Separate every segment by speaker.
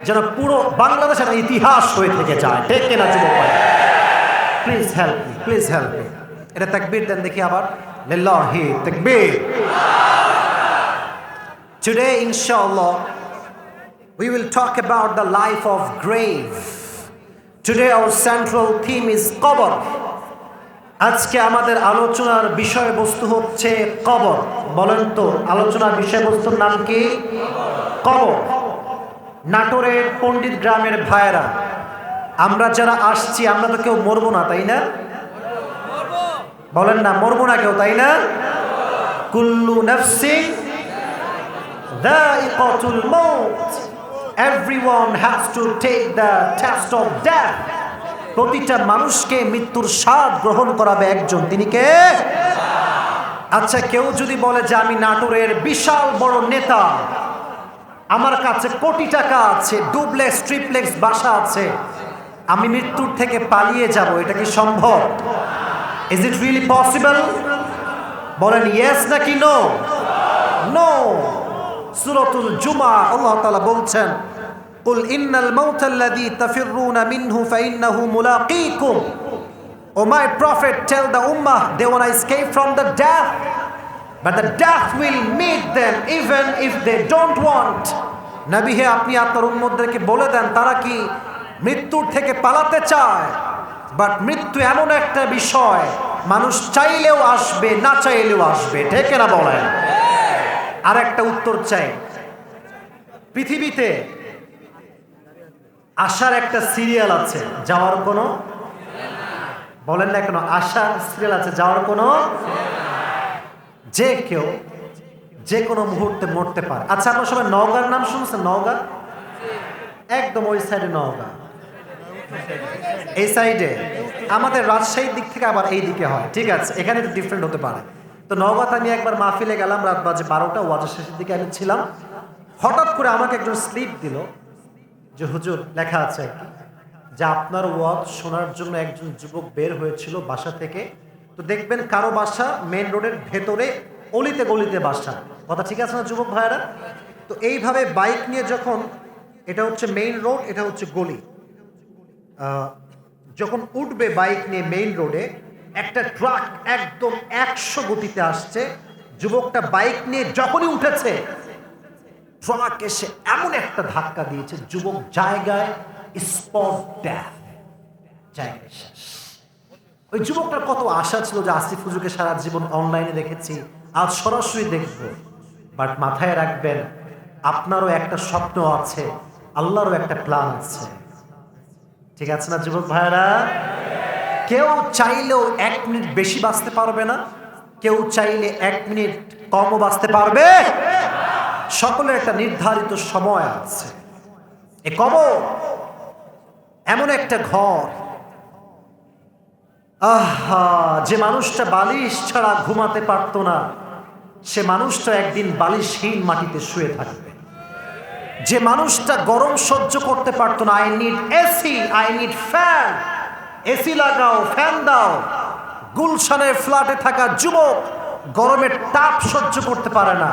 Speaker 1: যেন পুরো বাংলাদেশের ইতিহাস হয়ে থেকে যায়। ঠিক কিনা যুবক ভাই? Please help me, please help me. এটা তাকবীর দেন দেখি আবার, লিল্লাহি তাকবীর। Today, inshallah, we will talk about the life of grave. Today our central theme is কবর। আজকে আমাদের আলোচনার বিষয়বস্তু হচ্ছে কবর। বলেন তো আলোচনার বিষয়বস্তুর নাম কি? কবর। নাটোরের পণ্ডিত গ্রামের ভাইরা, আমরা যারা আসছি আমরা তো কেউ মরবো না, তাই না? বলেন না, মরবো না কেউ, তাই না? কুল্লু নাফসিন যায়িকাতুল মাউত, everyone has to take the test of death. প্রতিটা মানুষকে মৃত্যুর স্বাদ গ্রহণ করাবে একজন, তিনি কে? আচ্ছা, কেউ যদি বলে যে আমি নাটোরের বিশাল বড় নেতা, আমার কাছে কোটি টাকা আছে, ডুপ্লেক্স ট্রিপ্লেক্স বাসা আছে, আমি মৃত্যুর থেকে পালিয়ে যাব, এটা কি সম্ভব? Is it really possible? বলেন ইয়েস নাকি নো? নো। সূরাতুল জুমা আল্লাহ তাআলা বলছেন, কুল ইন্নাল মাউতাল্লাযী তাফিররুনা মিনহু ফাইন্নাহু মুলাকীকুম। O my prophet, tell the উম্মাহ they wanna escape from the death, but the death will meet them even if they don't want. নবী হে, আপনি আপনার উম্মতদেরকে বলে দেন তারা কি মৃত্যুর থেকে পালাতে চায়, বাট মৃত্যু এমন একটা বিষয় মানুষ চাইলেও আসবে, না চাইলেও আসবে। ঠিক না বলেন? আর একটা উত্তর চাই। পৃথিবীতে আসার একটা সিরিয়াল আছে, যাওয়ার কোনো? বলেন না কেন? আসার সিরিয়াল আছে, যাওয়ার কোনো? যে কেউ যে কোনো মুহূর্তে মরতে পারে। আচ্ছা, আপনার সবাই নওগাঁর নাম শুনছেন? নওগাঁ একদম ওই সাইডে, নওগাঁ এই সাইডে, আমাদের রাজশাহীর দিক থেকে আবার এই দিকে হয়। ঠিক আছে, এখানে একটু ডিফারেন্ট হতে পারে। তো নওগাঁতে আমি একবার মাহফিলে গেলাম, রাত বাজে 12টা, ওয়াজের শেষের দিকে আমি ছিলাম। হঠাৎ করে আমাকে একজন স্লিপ দিল যে হুজুর, লেখা আছে যে আপনার ওয়াজ শোনার জন্য একজন যুবক বের হয়েছিল বাসা থেকে। তো দেখবেন কারো বাসা মেইন রোডের ভেতরে অলিতে গলিতে বাসা। কথা ঠিক আছে না যুবক ভাইয়েরা? তো এইভাবে বাইক নিয়ে যখন, এটা হচ্ছে মেইন রোড, এটা হচ্ছে গলি, যখন উঠবে বাইক নিয়ে মেইন রোডে, একটা ট্রাক একদম 100 গতিতে আসছে। যুবকটা বাইক নিয়ে যখনই উঠেছে, ট্রাক এসে এমন একটা ধাক্কা দিয়েছে, যুবক জায়গায় স্পট ডেথ, জায়গায় শেষ। ওই যুবকটার কত আশা ছিল যে আসিফ হুজুরকে সারা জীবন অনলাইনে দেখেছি, আজ সরাসরি দেখব। বাট মাথায় রাখবেন, আপনারও একটা স্বপ্ন আছে, আল্লাহরও একটা প্ল্যান আছে। ঠিক আছে না যুবক ভাইরা? কেউ চাইলেও 1 মিনিট বেশি বাঁচতে পারবে না, কেউ চাইলে 1 মিনিট কমও বাঁচতে পারবে। সকলের একটা নির্ধারিত সময় আছে। এ কবর এমন একটা ঘর, আহা, যে মানুষটা বালিশ ছাড়া ঘুমাতে পারতো না, সে মানুষটা একদিন বালিশহীন মাটিতে শুয়ে থাকবে। যে মানুষটা গরম সহ্য করতে পারতো না, I need AC, I need fan, AC লাগাও, ফ্যান দাও। গুলশানের ফ্ল্যাটে থাকা যুবক গরমের তাপ সহ্য করতে পারে না,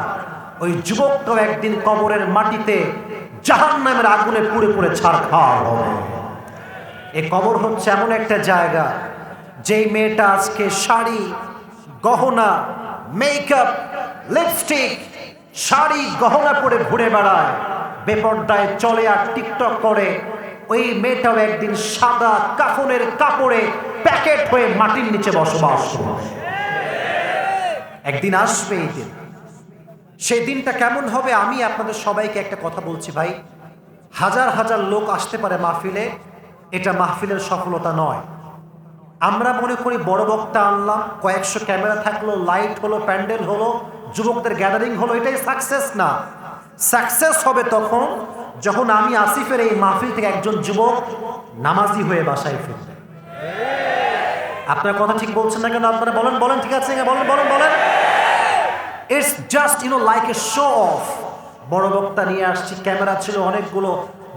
Speaker 1: ওই যুবকটাও একদিন কবরের মাটিতে জাহান্নামের আগুনে পুড়ে পুড়ে ছারখার হবে। এ কবর হচ্ছে এমন একটা জায়গা, যেই মেয়েটা আজকে শাড়ি, গহনা, মেকআপ, লিপস্টিক, শাড়ি গহনা পরে ঘুরে বেড়ায়, বেপর্দায় চলে আর টিকটক করে, ওই মেয়েটাও একদিন সাদা কাফনের কাপড়ে প্যাকেট হয়ে মাটির নিচে বসবাস করবে। একদিন আসবে এই দিন। সেই দিনটা কেমন হবে? আমি আপনাদের সবাইকে একটা কথা বলছি ভাই, হাজার হাজার লোক আসতে পারে মাহফিলে, এটা মাহফিলের সফলতা নয়। আমরা মনে করি বড় বক্তা আনলাম, কয়েকশো ক্যামেরা থাকলো, লাইট হলো, প্যান্ডেল হলো, যুবকদের গ্যাদারিং হলো, এটাই সাকসেস না। সাকসেস হবে তখন যখন আমি আসিফের এই মাহফিল থেকে একজন যুবক নামাজি হয়ে বাসায় ফিরবে। আপনার কথা ঠিক বলছেন না কেন? আপনারা বলেন, বলেন ঠিক আছে, বলেন বলেন বলেন। It's just like a show off. বড় বক্তা নিয়ে আসছি, ক্যামেরা ছিল অনেকগুলো,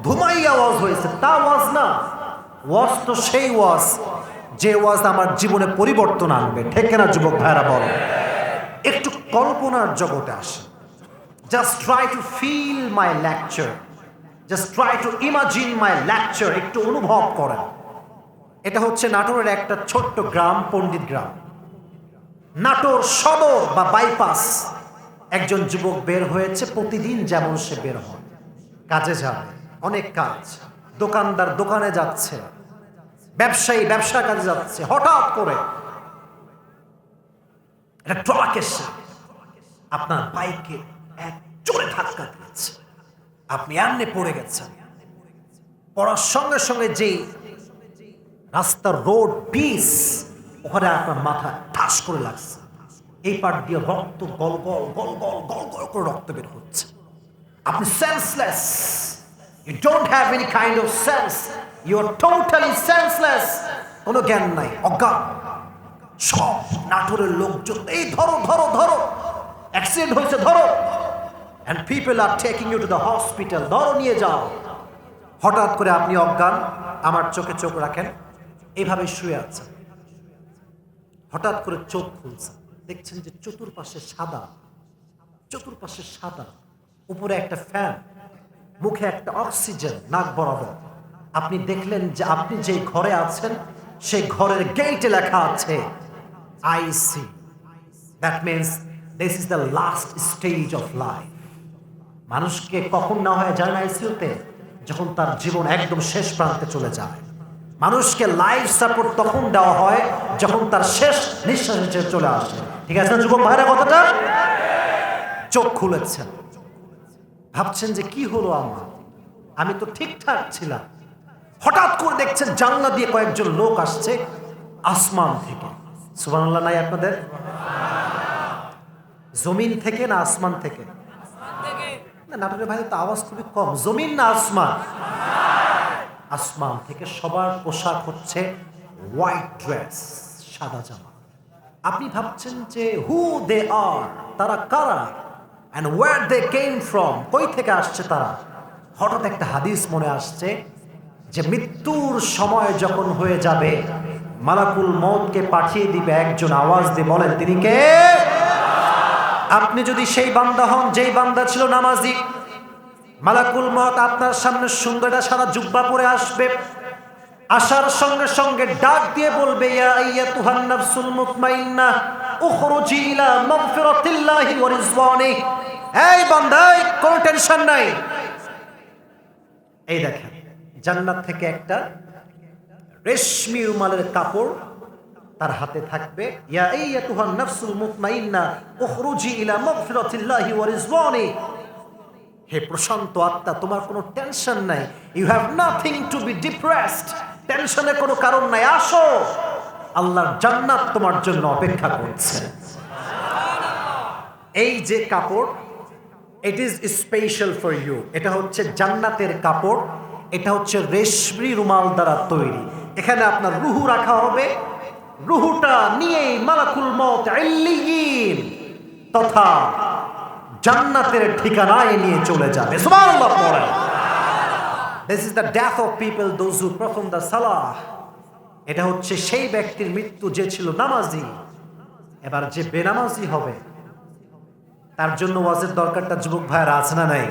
Speaker 1: ধুমাইয়া ওয়াজ হয়েছে, তা ওয়াজ না। ওয়াজ তো সেই ওয়াজ যে ওয়াজ আমার জীবনে পরিবর্তন আনবে। ঠিক না যুবক ভাইরা? বলো, একটু কল্পনার জগতে আসে। Just try to feel my lecture. Just try to imagine my lecture, একটু অনুভব করেন। এটা হচ্ছে নাটোরের একটা ছোট্ট গ্রাম, পণ্ডিত গ্রাম। নাটোর সদর বা বাইপাস একজন যুবক বের হয়েছে, প্রতিদিন যেমন সে বের হয়, কাজে যাবে, অনেক কাজ, দোকানদার দোকানে যাচ্ছে, ব্যবসায়ী ব্যবসা কাজে যাচ্ছে। হঠাৎ করে একটা ট্রাক এসে আপনার বাইকে এক জোরে ধাক্কা দিয়েছে, আপনি এমনি পড়ে গেছেন। পড়ার সঙ্গে সঙ্গে যে রাস্তার রোড পিস, ওখানে আপনার মাথা ঠাস করে লাগছে। এই পাট দিয়ে রক্ত গল গল গল গল গল গল করে রক্ত বের হচ্ছে। আপনি senseless, you don't have any kind of sense, you are totally senseless, কোনো জ্ঞান নাই, অজ্ঞান। সব নাটোরের লোকজন এই ধরো ধরো ধরো, অ্যাক্সিডেন্ট হয়েছে ধরো, and people are taking you to the hospital, ধরো নিয়ে যাও। হঠাৎ করে আপনি অজ্ঞান, আমার চোখে চোখ রাখেন, এইভাবে শুয়ে আছেন। হঠাৎ করে চোখ খুলছে, দেখছেন যে চতুর্পাশে সাদা, চতুর্পাশে সাদা, উপরে একটা ফ্যান, মুখে একটা অক্সিজেন নাক বরাবর। আপনি দেখলেন যে আপনি যে ঘরে আছেন সেই ঘরের গেটে লেখা আছে IC. That means this is the last stage of life. মানুষকে কখন না হয় যায় না আইসিইউতে? যখন তার জীবন একদম শেষ প্রান্তে চলে যায়। মানুষকে লাইফ সাপোর্ট তখন দেওয়া হয় যখন তার শেষ নিঃশ্বাস চলে আসে। ঠিক আছে না যুবক ভাইরা কথাটা? চোখ খুলেছেন, ভাবছেন যে কি হলো আমার, আমি তো ঠিকঠাক ছিলাম। হঠাৎ করে দেখছেন জানলা দিয়ে কয়েকজন লোক আসছে আসমান থেকে। সুবহানাল্লাহ নাই আপনাদের? জমিন থেকে না আসমান থেকে? না, নাটকের ভাই তো আওয়াজ খুবই কম। জমিন না আসমান? আসমান থেকে। সবার পোশাক হচ্ছে হোয়াইট ড্রেস, সাদা জামা। আপনি ভাবছেন যে হু দে আর, তারা কারা, and where they came from, কই থেকে আসছে তারা। হঠাৎ একটা হাদিস মনে আসছে যে মৃত্যুর সময় যখন হয়ে যাবে, মালাকুল মউতকে পাঠিয়ে দিবে একজন, আওয়াজ দিয়ে বলেন তিনি কে? আপনি যদি সেই বান্দা হন যেই বান্দা ছিল নামাজি, মালাকুল মউত আপনার সামনে সুন্দর একটা সাদা জুব্বা পরে আসবে। আসার সঙ্গে সঙ্গে ডাক দিয়ে বলবে, ইয়া আইয়াতুহান নাফসুল মুতমাইন্নাহ উখরুজি ইলা মাগফিরাতিল্লাহি ওয়া রিজওয়ানি। এই বান্দা, কোনো টেনশন নাই। এই দেখেন, জান্নাত থেকে একটা রেশমি রুমালের কাপড় তার হাতে থাকবে। ইয়া আইয়াতুহান নাফসুল মুতমাইন্নাহ উখরুজি ইলা মাগফিরাতিল্লাহি ওয়া রিজওয়ানি। হে প্রশান্ত আত্মা, তোমার কোনো টেনশন নাই। You have nothing to be depressed. টেনশনের কোনো কারণ নাই, আসো, আল্লাহর জান্নাত তোমার জন্য অপেক্ষা করছে। এই যে কাপড়, it is special for you. এটা হচ্ছে জান্নাতের কাপড়, এটা হচ্ছে রেশমি রুমাল দ্বারা তৈরি। এখানে আপনার রুহু রাখা হবে। রুহুটা নিয়েই মালাকুল মউত ইল্লিয়িন তথা জান্নাতের ঠিকানায় নিয়ে চলে যাবে। সুবহানাল্লাহ পড়েন। This is the death of people, those who perform the salah. এটা হচ্ছে সেই ব্যক্তির মৃত্যু যে ছিল নামাজি। এবার যে বেনামাজি হবে তার জন্য ওয়াজের দরকারটা যুবক ভাইয়েরা আছে না নাই?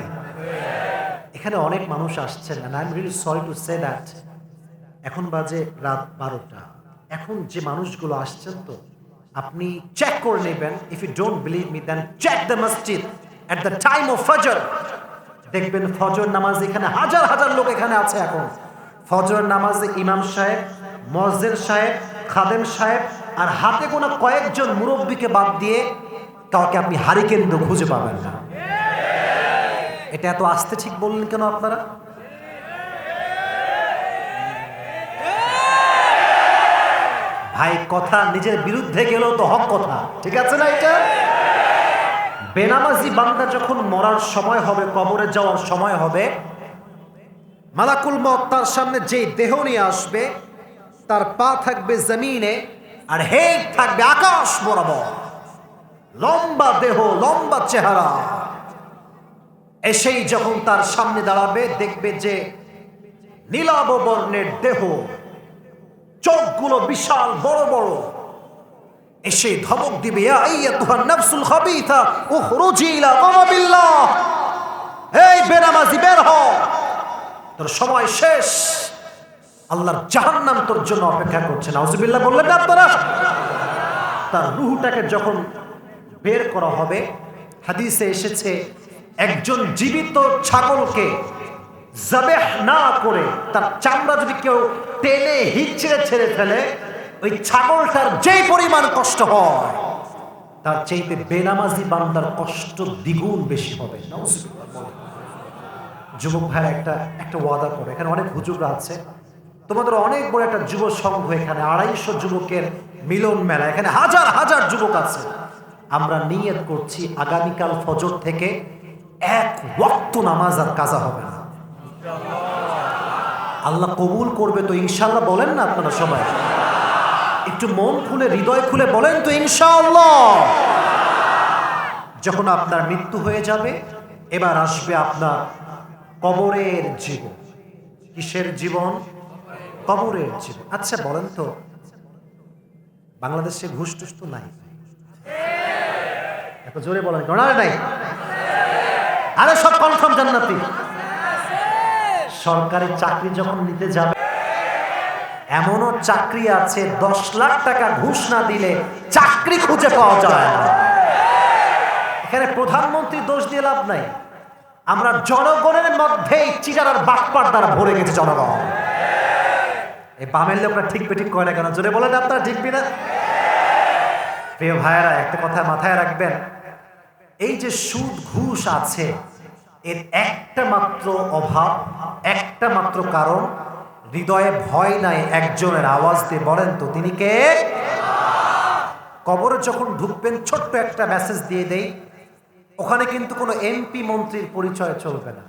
Speaker 1: এখানে অনেক মানুষ আসছেন, and I'm really sorry to say that এখন বাজে রাত 12টা। এখন যে মানুষগুলো আসছেন, তো আপনি চেক করে নেবেন। If you don't believe me, then check the মসজিদ এট দ্য টাইম অফ ফজর। দেখবেন ফজর নামাজ এখানে হাজার হাজার লোক এখানে আছে। এখন ফজর নামাজে ইমাম সাহেব, মুয়াজ্জিন সাহেব, খাদেম সাহেব আর হাতে গোনা কয়েকজন মুরব্বীকে বাদ দিয়ে কাউকে আপনি হারিকেন্দ্র খুঁজে পাবেন না। এটা এত আস্তে ঠিক বললেন কেন আপনারা? ভাই, কথা নিজের বিরুদ্ধে গেলেও তো হক কথা, ঠিক আছে না? এটা বেনামাজি বান্দা যখন মরার সময় হবে, কবরে যাওয়ার সময় হবে, মালাকুল মউত তার সামনে যে দেহ নিয়ে আসবে, তার পা থাকবে জমিনে আর হেড থাকবে আকাশ বরাবর। লম্বা দেহ, লম্বা চেহারা। এসেই যখন তার সামনে দাঁড়াবে, দেখবে যে নীলাভ বর্ণের দেহ, চোখগুলো বিশাল বড় বড়। এসে ধমক দিবে, ইয়া আইয়াতুহান নাফসুল খাবিথা উখরুজি ইলা গাযাবিল্লাহ। এই বেনামাজি বের হও, তোর সময় শেষ, আল্লাহর জাহান্নাম তোর জন্য অপেক্ষা করছে। নাউজুবিল্লাহ বললেন না আপনারা? তার রূহটাকে যখন বের করা হবে, হাদিসে এসেছে একজন জীবিত ছাগলকে জাবেহ না করে তার চামড়া যদি কেউ টেনে হিচড়ে ছেড়ে ফেলে, ওই ছাগলটার যেই পরিমাণ কষ্ট হয় তার চাইতে বেনামাজি বান্দার কষ্ট দ্বিগুণ বেশি হবে। যুবক ভাইরা একটা ওয়াদা করে, এখানে অনেক হুজুররা আছে, তোমাদের অনেক বড় একটা যুব সংঘ, এখানে 250 যুবকের মিলন মেলা, এখানে হাজার হাজার যুবক আছে। আমরা নিয়ত করছি আগামীকাল ফজর থেকে এক ওয়াক্ত নামাজ আর কাজা হবে না। আল্লাহ কবুল করবে তো ইনশাআল্লাহ বলেন না আপনারা সবাই? একটু মন খুলে হৃদয় খুলে বলেন তো ইনশাআল্লাহ। যখন আপনার মৃত্যু হয়ে যাবে, এবার আসবে আপনার কবরের জীবন। কিসের জীবন? কবরের জীবন। আচ্ছা বলেন তো, বাংলাদেশে ঘুষ টুস তো নাই? এত জোরে বলেন কেন? নাই? আরে সব কনফার্ম জান্নাতি। সরকারি চাকরি যখন নিতে যাবে, এমনও চাকরি আছে 10 লাখ টাকা ঘুষ না দিলে চাকরি খুঁজে পাওয়া যায় না। এখানে প্রধানমন্ত্রী দোষ দিয়ে লাভ নাই, আমরা জনগণের মধ্যেই চিটার আর বাটপার দ্বারা ভরে গেছে জনগণ। এই বামের লোকরা ঠিক বেঠিক করে না কেন? জোরে বলেন আপনারা ঠিক বিনা? প্রিয় ভাইয়েরা, একটা কথা মাথায় রাখবেন, এই যে সুদ ঘুষ আছে, এর একটা মাত্র অভাব, একটা মাত্র কারণ, হৃদয়ে ভয় নাই একজনের। আওয়াজ দিয়ে বলেন তো তিনি কে? কবরে যখন ঢুকবেন ছোট্ট একটা মেসেজ দিয়ে দেই, ওখানে কিন্তু কোনো এমপি মন্ত্রীর পরিচয় চলবে না।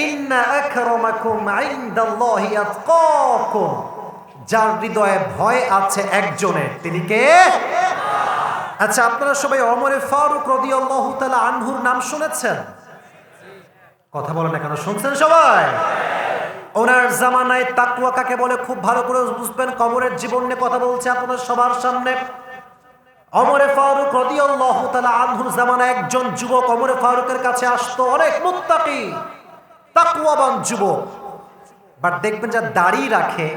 Speaker 1: ইন্না আকরামাকুম ইনদাল্লাহি আতকাকুম, যার হৃদয়ে ভয় আছে একজনের, তিনি কে? আচ্ছা, আপনারা সবাই ওমর ফারুক রাদিয়াল্লাহু তাআলা আনহুর নাম শুনেছেন? কথা বলেন না কেন? শুনছেন সবাই? ওনার জামানায় তাকওয়া কাকে বলে খুব ভালো করে বুঝবেন। কবরের জীবন নিয়ে কথা বলছে আপনাদের সবার সামনে। ওমর ফারুক রাদিয়াল্লাহু তাআলা আনহুর জামানায় একজন যুবক ওমর ফারুকের কাছে আসতো, অনেক মুত্তাকি তাকওয়াবান যুবক। বাট দেখবেন যারা দাড়ি রাখে,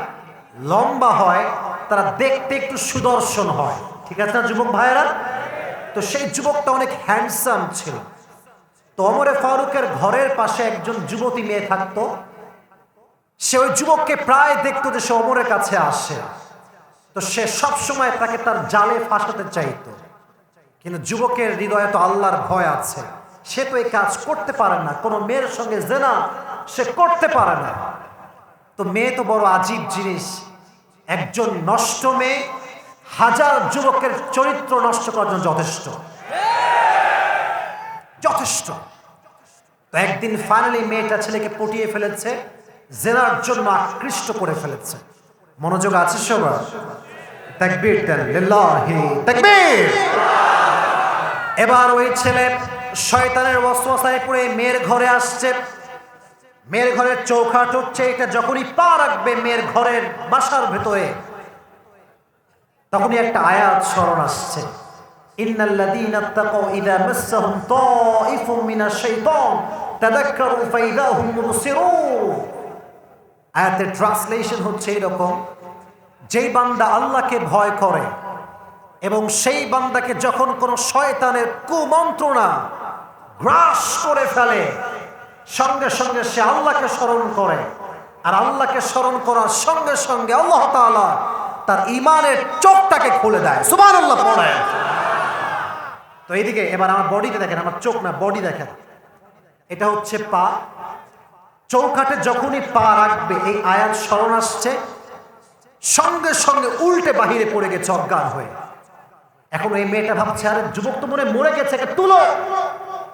Speaker 1: লম্বা হয়, তারা দেখতে একটু সুদর্শন হয়। ঠিক আছে না যুবক ভাইয়েরা? তো সেই যুবকটা অনেক হ্যান্ডসাম ছিল। তো ওমর ফারুকের ঘরের পাশে একজন যুবতী মেয়ে থাকতো। সে ওই যুবককে প্রায় দেখতো যে সে ওমরের কাছে আসে, তো সে সবসময় তাকে তার জালে ফাঁসাতে চাইতো। কিন্তু যুবকের হৃদয়ে তো আল্লাহর ভয় আছে, সে তো এই কাজ করতে পারে না, কোনো মেয়ের সঙ্গে জেনা সে করতে পারে না। তো মেয়ে তো বড় আজীব জিনিস, একজন নষ্ট মেয়ে হাজার যুবকের চরিত্র নষ্ট করার জন্য যথেষ্ট। তো একদিন ফাইনালি মেয়েটা ছেলেকে পটিয়ে ফেলেছে, জেনার জন্য আকৃষ্ট করে ফেলেছে। মনোযোগ আছে সবার? তাকবীর দেন, লিল্লাহি তাকবীর। এবার ওই ছেলে শয়তানের ওয়াসওয়াসায় পড়ে মেয়ের ঘরে আসছে। মেয়ের ঘরের চৌখাট হচ্ছে, এটা যখনই পা রাখবে মেয়ের ঘরের বাসার ভেতরে, তখনই একটা আয়াত স্মরণ আসছে, ইন্নাল্লাযীনা তাকাউ ইযা মাসসাহুম তাঈফুম মিনাশ শাইতান তাযাক্কারু ফাইযা হুম মুবসিরুন। আয়াতের ট্রান্সলেশন হচ্ছে এরকম, যেই বান্দা আল্লাহকে ভয় করে এবং সেই বান্দাকে যখন কোনো শয়তানের কুমন্ত্রণা গ্রাস করে ফেলে, সঙ্গে সঙ্গে সে আল্লাহকে স্মরণ করে, আর আল্লাহকে স্মরণ করার সঙ্গে সঙ্গে আল্লাহ তাআলা তার ঈমানের চোখটাকে খুলে দেয়। সুবহানাল্লাহ পড়ে। তো এইদিকে এবার আমার বডিতে দেখেন, আমার চোখ না, বডি দেখেন। এটা হচ্ছে পা। চৌখাটে যখনই পা রাখবে এই আয়াত স্মরণ আসছে, সঙ্গে সঙ্গে উল্টে বাহিরে পড়ে গেছে অজ্ঞান হয়ে। এখন এই মেয়েটা ভাবছে, আরে যুবক তো মনে মরে গেছে,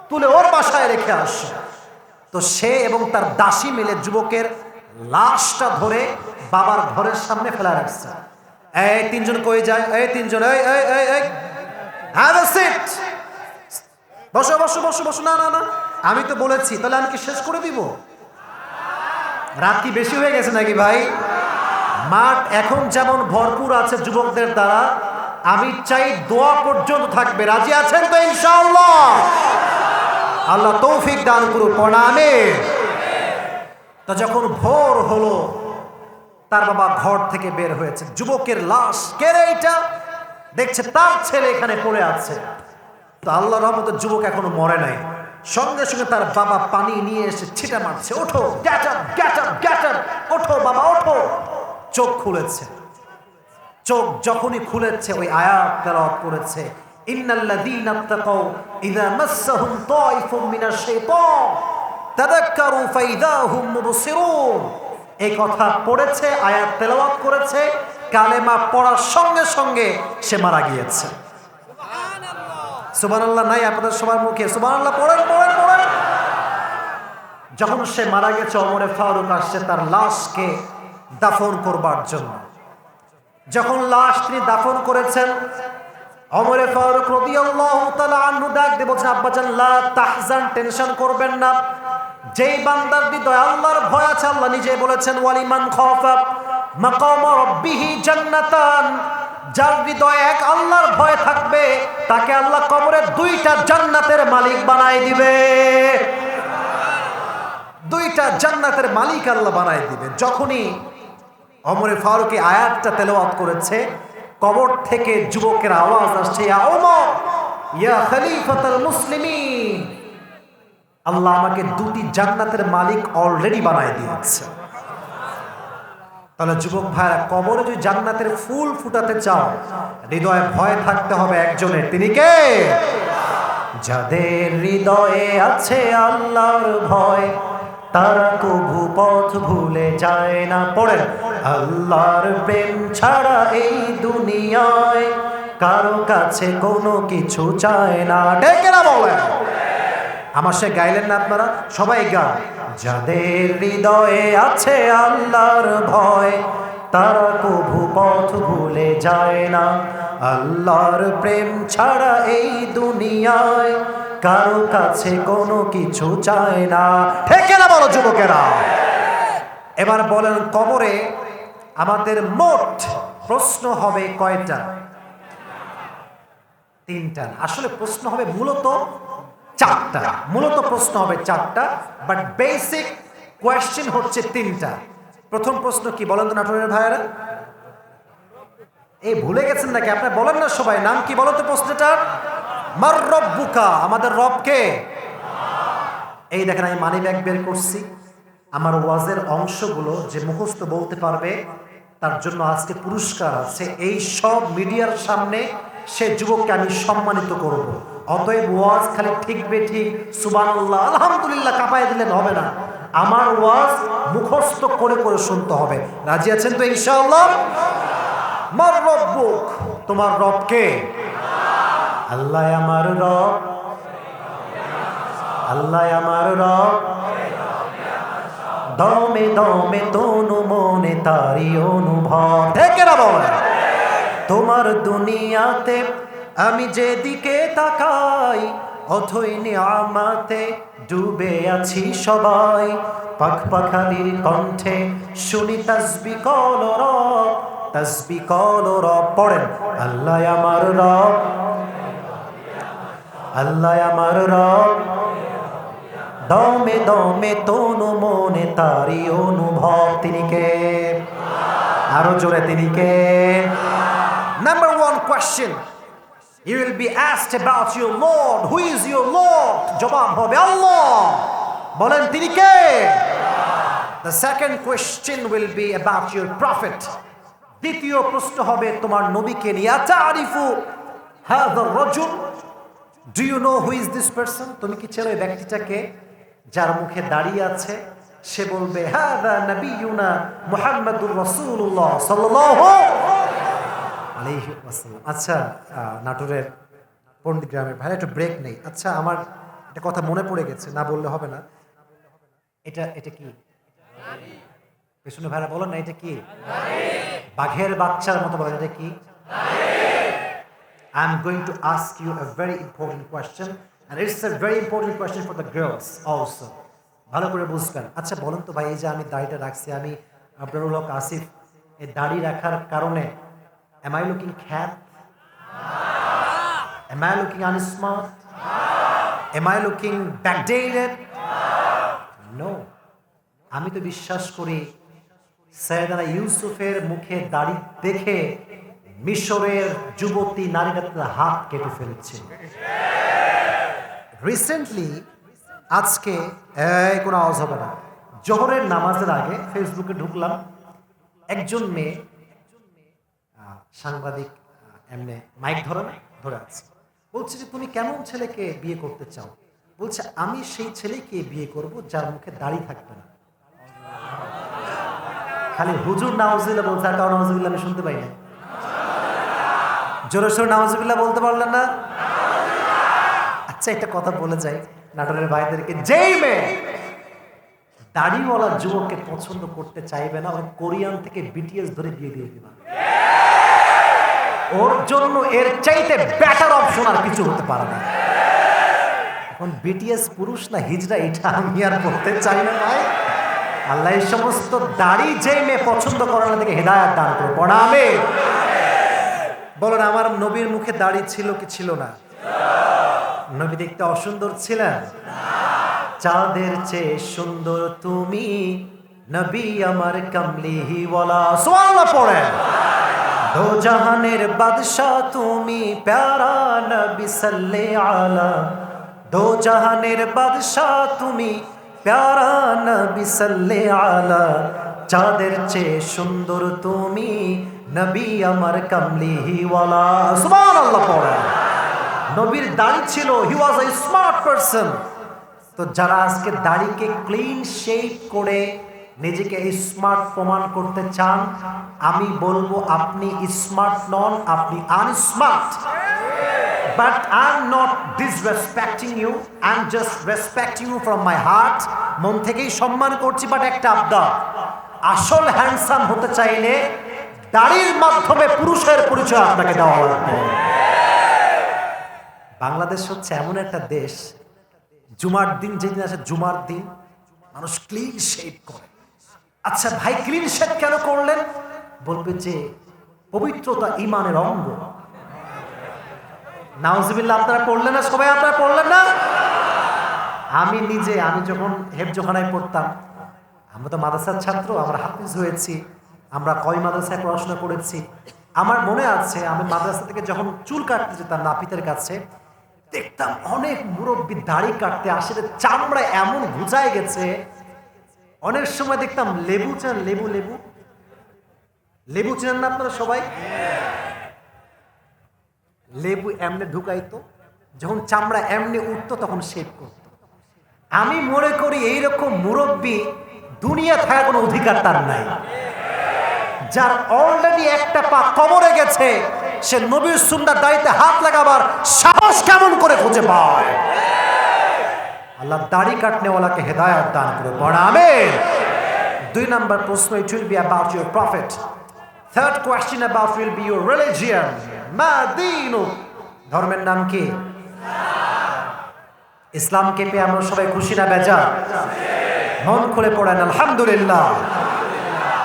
Speaker 1: তুলে ওর বাসায় রেখে আসছে। তো সে এবং তার দাসী মিলে যুবকের লাশটা ধরে বাবার ঘরের সামনে ফেলা রাখছে। এই তিনজন কই যায়? এই তিনজন, এই হ্যাভ এ সিট, বসো বসো বসো বসো। না না না, আমি তো বলেছি, তাহলে আমি কি শেষ করে দিব? রাত কি বেশি হয়ে গেছে নাকি ভাই? মাঠ এখন যেমন ভরপুর আছে যুবকদের দ্বারা, আমি চাই দোয়া পর্যন্ত থাকবে। রাজি আছেন তো ইনশাআল্লাহ? আল্লাহ তৌফিক দান করুন, আমিন। তো যখন ভোর হলো তার বাবা ঘর থেকে বের হয়েছে, যুবকের লাশ, কে রে এটা? দেখছে তার ছেলে এখানে পড়ে আছে। তো আল্লাহর রহমতে যুবক এখনো মরে নাই। সঙ্গে সঙ্গে তার বাবা পানি নিয়ে এসে ছিটা মারছে, ওঠো, get up, get up, get up, ওঠো বাবা ওঠো। চোখ খুলেছে। চোখ যখনই খুলেছে ওই আয়াত তেলাওয়াত করেছে, ইন্নাল্লাযীনা তাকাউ ইযা মাসসাহুম তায়িফুম মিনাশ শাইতান তাযাক্কারু ফাইযা হুম মুবসিরুন। এই কথা পড়েছে, আয়াত তেলাওয়াত করেছে, কালেমা পড়ার সঙ্গে সঙ্গে সে মারা গিয়েছে। সুবহানাল্লাহ নাই আপনাদের সবার মুখে? সুবহানাল্লাহ পড়েন পড়েন পড়েন। যখন সে মারা গেছে, ওমরে ফারুক আসছে তার লাশকে দাফন করবার জন্য। যখন লাশ তিনি দাফন করেছেন, ওমরে ফারুক রাদিয়াল্লাহু তাআলা আনহু ডাক দিয়ে বলছেন, আব্বাজান লা তাহজান, টেনশন করবেন না। যেই বান্দার হৃদয়ে আল্লাহর ভয় আছে, আল্লাহ নিজে বলেছেন ওয়ালিমান খাফা মাকামা রাব্বিহি জান্নাতান, যার হৃদয়ে এক আল্লাহর ভয় থাকবে তাকে আল্লাহ কবরে দুইটা জান্নাতের মালিক বানায় দিবে। দুইটা জান্নাতের মালিক আল্লাহ বানায় দিবে। যখনই ওমরে ফারুক এই আয়াতটা তেলাওয়াত করেছে, কবর থেকে যুবকের আওয়াজ আসছে, ইয়া ওমর ইয়া খলিফাতুল মুসলিমিন, আল্লাহ আমাকে দুটি জান্নাতের মালিক অলরেডি বানায় দিয়েছে। তাহলে যুবক ভাইরা, কবরে যদি জান্নাতের ফুল ফুটাতে চাও, হৃদয়ে ভয় থাকতে হবে একজনের, তিনি কে? যাদের হৃদয়ে আছে আল্লাহর ভয়, তারা কবু পথ ভুলে যায় না। পড়েন, আল্লাহর প্রেম ছাড়া এই দুনিয়ায় কারো কাছে কোনো কিছু চায় না। ডেকে না বলেন, আমার সে গাইলেন না আপনারা? সবাই গান। যাদের হৃদয়ে আছে আল্লাহর ভয়, তারা কবু পথ ভুলে যায় না। আল্লাহর প্রেম ছাড়া এই দুনিয়ায় কারো কাছে কোনো কিছু চায় না। ঠিক না বলো যুবকেরা? এবার বলেন, কবরে আমাদের মোট প্রশ্ন হবে কয়টা? তিনটা। আসলে প্রশ্ন হবে মূলত চারটা। মূলত প্রশ্ন হবে চারটা, বাট বেসিক কোয়েশ্চেন হচ্ছে তিনটা। প্রথম প্রশ্ন কি বলেন তো নাটোরের ভাইয়েরা? এই ভুলে গেছেন নাকি? আপনি বলেন না সবাই, নাম কি বলো তো প্রশ্নটার? মার রব্বুকা, আমাদের রব কে? এই দেখেন, আমি মানি ব্যাগ বের করছি। আমার ওয়াজের অংশগুলো যে মুখস্থ বলতে পারবে তার জন্য আজকে পুরস্কার আছে। এই সব মিডিয়ার সামনে সে যুবককে আমি সম্মানিত করব। অতএব ওয়াজ খালি ঠিক বেঠিক সুবহানাল্লাহ আলহামদুলিল্লাহ কাঁপায় দিলে হবে না, আমার ওয়াজ মুখস্থ করে করে শুনতে হবে। রাজি আছেন তো ইনশাআল্লাহ? মার রব্বুক, তোমার রব কে? আল্লাহ আমার রব, আল্লাহ আমার রব, দমে দমে তনু মনে তারি অনুভব। ঠিক না বল? তোমার দুনিয়াতে আমি যেদিকে তাকাই, অথই নিয়ামতে ডুবে আছি সবাই। পাখ পাখালির কণ্ঠে শুনি তাসবিহ কলরব, তাসবিহ কলরব। পড়েন, আল্লাহ আমার রব, আল্লাহ আমার রব, দমে দমে তনু মনে তারি অনুভব। তিনি কে? আরো জোরে, তিনি কে? Number one question, you will be asked about your Lord. Who is your Lord? জবাব হবে আল্লাহ। বলেন, তিনি কে? The second question will be about your prophet. দ্বিতীয় প্রশ্ন হবে তোমার নবীকে নিয়ে। তারিফু হাযা রাজুল, do you know who is this person? তুমি কি চেনো এই ব্যক্তিটাকে যার মুখে দাড়ি আছে? সে বলবে হাযা নবিয়ুনা মুহাম্মাদুর রাসূলুল্লাহ সাল্লাল্লাহু আলাইহি ওয়াসাল্লাম। আচ্ছা, নাটোরের পণ্ডিত গ্রামের ভাই, একটু ব্রেক নেই। আচ্ছা, আমার একটা কথা মনে পড়ে গেছে, না বললে হবে না। এটা এটা কি? পেছনে ভাইরা বলেন না, এটা কি? বাঘের বাচ্চার মতো বলেন, এটা কি? I'm going to ask you a very important question, and it's a very important question for the girls also. ভালো করে বুঝবেন। আচ্ছা বলুন তো ভাই, এই যে আমি দাড়িটা রাখছি, আমি আব্দুল হক আসিফ, এই দাড়ি রাখার কারণে am I looking fat? Am I looking unsmart? Am I looking backdated? No. আমি তো বিশ্বাস করি সাইয়েদনা ইউসুফের মুখে দাড়ি দেখে মিশরের যুবতী নারীরা তাদের হাত কেটে ফেলছে। রিসেন্টলি আজকে কোনো আওয়াজ হবে না, জোহরের নামাজের আগে ফেসবুকে ঢুকলাম, একজন মেয়ে সাংবাদিক এমনি মাইক ধরে আছে, বলছে যে তুমি কেমন ছেলেকে বিয়ে করতে চাও? বলছে আমি সেই ছেলেকে বিয়ে করব যার মুখে দাড়ি থাকবে না। খালি হুজুর নাউজুবিল্লাহ বলছে, আর কারো নাউজুবিল্লাহ আমি শুনতে পাই না। জোরে সোরে নাউজুবিল্লাহ বলতে পারলেন না? আচ্ছা একটা কথা বলে যাই নাটোরের ভাইদেরকে, যেই মেয়ে দাড়িওয়ালা যুবককে পছন্দ করতে চাইবে না, ওর কোরিয়ান থেকে বিটিএস ধরে বিয়ে দিয়ে দিবা। ওর জন্য এর চাইতে বেটার অপশন আর কিছু হতে পারে না। এখন বিটিএস পুরুষ না হিজড়া এটা আমি আর বলতে চাই না ভাই। আল্লাহ এই সমস্ত দাড়ি যে মেয়ে পছন্দ করে না থেকে হেদায়েত দান করে পড়া। আমিন বলেন। আমার নবীর মুখে দাড়ি ছিল কি ছিল না? নবী দেখতে অসুন্দর ছিলেন? চাঁদের চেয়ে সুন্দর তুমি নবী আমার কামলিহি ওয়ালা। সুবহানাল্লাহ পড়েন। দো জাহানের বাদশাহ তুমি প্যারা নবী সাল্লে আলা। দো জাহানের বাদশাহ তুমি প্যারা নবী সাল্লে আলা। চাঁদের চেয়ে সুন্দর তুমি নবী আমার কামলিহি ওয়ালা। সুবহানাল্লাহ পড়েন। নবীর দাড়ি ছিল, হি ওয়াজ এ স্মার্ট পারসন। তো যারা আজকে দাড়িকে ক্লিন শেভ করে নিজেকে স্মার্ট প্রমাণ করতে চান, আমি বলবো আপনি স্মার্ট নন, আপনি unsmart. But I am not disrespecting you, I am just respecting you from my heart. মন থেকেই সম্মান করছি। বাট একটা আবদার, আসল হ্যান্ডসাম হতে চাইলে দাড়ির মাধ্যমে পুরুষের পরিচয় আপনাকে দেওয়া লাগবে। বাংলাদেশ হচ্ছে এমন একটা দেশ, জুমার দিন যেদিন আসে জুমার দিন মানুষ ক্লিন শেভ করে। আচ্ছা ভাই ক্লিন শেভ কেন করলেন? বলবে যে পবিত্রতা ঈমানের অঙ্গ। নাউজুবিল্লাহ আপনারা পড়লেন না? সবাই আপনারা পড়লেন না? আমি নিজে যখন হেফজোখানায় পড়তাম, আমরা তো মাদ্রাসার ছাত্র, আমরা হাফিজ হয়েছি, আমরা কয় মাদ্রাসায় পড়াশোনা করেছি। আমার মনে আছে আমি মাদ্রাসা থেকে যখন চুল কাটতে যেতাম নাপিতের কাছে, দেখতাম অনেক মুরব্বী দাড়ি কাটতে আসলে চামড়া এমন ঘুচায় গেছে। অনেক সময় দেখতাম লেবু চান, লেবু চেনেন না আপনারা সবাই? লেবু এমনি ঢুকাইতো, যখন চামড়া এমনি উঠতো তখন শেভ করতো। আমি মনে করি এইরকম মুরব্বী দুনিয়া থাকার কোনো অধিকার তার নাই। যার অলরেডি একটা পা কবরে গেছে, সে নবীর সুন্নাহর দাড়িতে হাত লাগাবার সাহস কেমন করে খুঁজে পায়? আল্লাহ দাড়ি কাটনেওয়ালাকে হেদায়েত দান করে পড়া। আমিন। 2 নম্বর প্রশ্ন, it will be about your prophet. Third question about will be your religion. মা দীনুক, ধর্মের নাম কি? ইসলামকে পেয়ে আমরা সবাই খুশি না বেজার? মন খুলে পড়েন আলহামদুলিল্লাহ।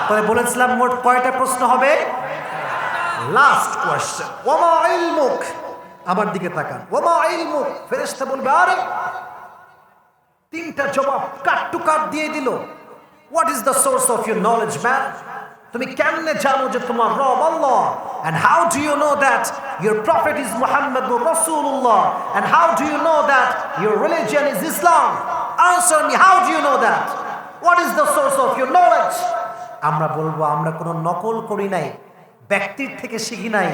Speaker 1: তবে বলেছিলাম মোট কয়টা প্রশ্ন হবে? লাস্ট কোয়েশ্চেন, ওমা ইলমুক। আমার দিকে তাকান। ওমা ইলমুক, ফেরেশতা বলবে আরে 3টা জবাব কাট টু কাট দিয়ে দিল। What is the source of your knowledge man? তুমি কেমনে জানো যে তোমার রব আল্লাহ? And how do you know that your prophet is Muhammadur Rasulullah? And how do you know that your religion is Islam? Answer me, how do you know that? What is the source of your knowledge? আমরা বলবো আমরা কোনো নকল করি নাই, ব্যক্তির থেকে শিখি নাই,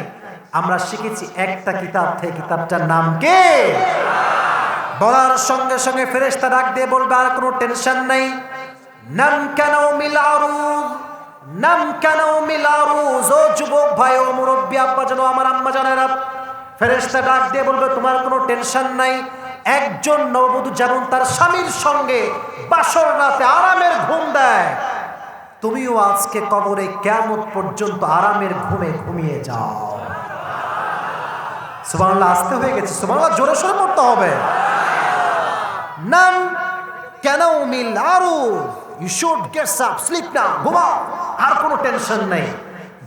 Speaker 1: আমরা শিখেছি একটা কিতাব থেকে। কিতাবটার নাম কি? বলার সঙ্গে সঙ্গে ফেরেশতা ডাক দিয়ে বলবে আর কোনো টেনশন নাই। নাম কেন মিলারুজ, নাম কেন মিলারুজ। ও যুবক ভাই, ও মুরব্বী আব্বা জানো, আমার আম্মা জানেরা, ফেরেশতা ডাক দিয়ে বলবে তোমার কোনো টেনশন নাই। একজন নববধূ যেমন তার স্বামীর সঙ্গে বাসর রাতে আরামের ঘুম দেয়, তুমিও আজকে কবরে কিয়ামত পর্যন্ত আরামের ঘুমে ঘুমিয়ে যাও। সুবহানাল্লাহ, আসতে হয়ে গেছে, সুবহানাল্লাহ জোরে সোরে পড়তে হবে। নাম কেন মিলারুজ, you should get up, sleep now, ঘুমাও, আর কোনো টেনশন নেই।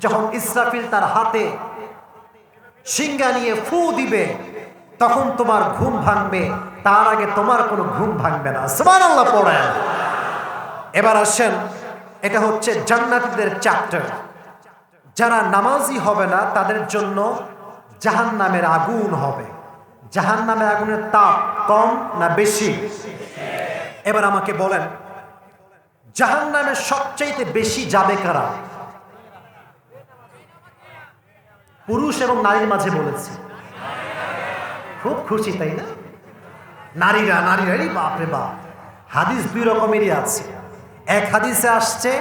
Speaker 1: যখন ইসরাফিল তার হাতে সিংহা নিয়ে ফু দিবে, তখন তোমার ঘুম ভাঙবে, তার আগে তোমার কোনো ঘুম ভাঙবে না। সুবহানাল্লাহ পড়েন। এবার আসেন, এটা হচ্ছে জান্নাতীদের চ্যাপ্টার। যারা নামাজি হবে না তাদের জন্য জাহান্নামের আগুন হবে। জাহান্নামের আগুনের তাপ কম না বেশি? এবার আমাকে বলেন, জাহান্নামের সবচাইতে বেশি যাবে কারা? পুরুষ এবং নারীর মাঝে বলেছে। খুব খুশি তাই না? নারীরা বাপরে বাপ। হাদিস দুই রকমেরই আছে। এক হাদিসে আসছে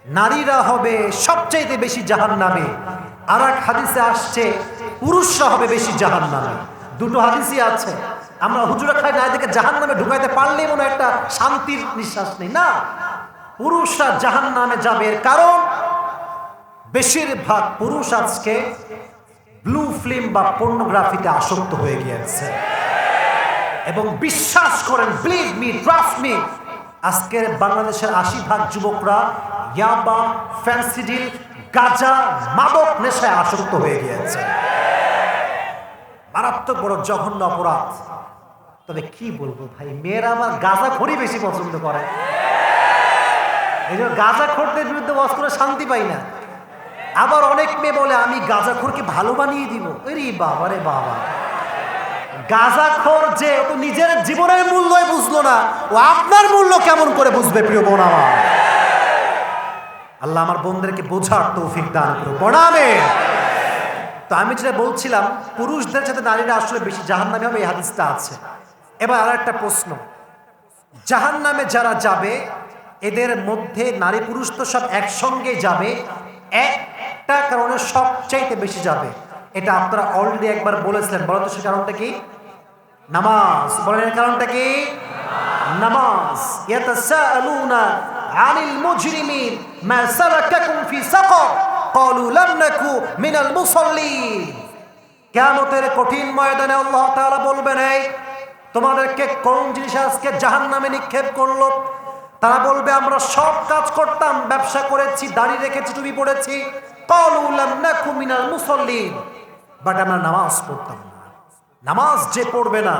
Speaker 1: নারীরা হবে সবচাইতে বেশি জাহান্নামে, আর এক হাদিসে আসছে পুরুষরা হবে বেশি জাহান্নামে। দুটো হাদিসই আছে। আমরা হুজুরা খাই না এদিকে জাহান্নামে ঢুকাইতে পারলেই মনে একটা শান্তির নিঃশ্বাস নেই না। পুরুষরা জাহান্নামে যাবে, এর কারণ বেশিরভাগ পুরুষ আজকে ব্লু ফিল্ম বা পর্নোগ্রাফিতে আসক্ত হয়ে গিয়েছে। এবং বিশ্বাস করেন, বিলিভ মি, ট্রাস্ট মি, আজকের বাংলাদেশের ৮০% যুবকরা ইয়াবা, ফ্যান্সিডিল, গাঁজা, মাদক নেশায় আসক্ত হয়ে গিয়েছে। মারাত্মক বড় জঘন্য অপরাধ। তবে কি বলবো ভাই, মেয়েরা আমার গাঁজাখড়ই বেশি পছন্দ করে। এই জন্য গাঁজাখোরদের বিরুদ্ধে ওয়াজ করে শান্তি পাই না। আবার অনেক মেয়ে বলে আমি গাঁজাখোরকে ভালো বানিয়ে দিব। আরে বাবা রে বাবা, গাঁজাখোর যে ও তো নিজের জীবনের মূল্যই বুঝলো না, ও আপনার মূল্য কেমন করে বুঝবে? প্রিয় বোন আমার, আল্লাহ আমার বোনদেরকে বোঝার তৌফিক দান করুন। প্রণামে। তো আমি যেটা বলছিলাম, পুরুষদের সাথে নারীরা আসলে বেশি জাহান্নামে হবে, এই হাদিসটা আছে। এবার আর একটা প্রশ্ন, জাহান্নামে যারা যাবে এদের মধ্যে নারী পুরুষ তো সব একসঙ্গে যাবে, একটা কারণে সবচাইতে বেশি যাবে। এটা আপনারা অলরেডি একবার বলেছিলেন। বলো তো সে কারণটা কি? নামাজ। বলেন এর কারণটা কি? নামাজ। ইয়াতাসাআলুনা আনিল মুজরিমিন মা সালাকাকুম ফি সাকার ক্বালু লাম নাকু মিনাল মুসাল্লিন। কিয়ামতের কঠিন ময়দানে আল্লাহ তাআলা বলবেন, এই তোমাদেরকে কোন জিনিস আজকে জাহান্নামে নিক্ষেপ করলো? তারা বলবে আমরা সব কাজ করতাম, ব্যবসা করেছি, দাড়ি রেখেছি, টুপি পড়েছি, ক্বালু লাম নাকু মিনাল মুসাল্লিন, বাট আমরা নামাজ পড়তাম না। নামাজ যে পড়বে না,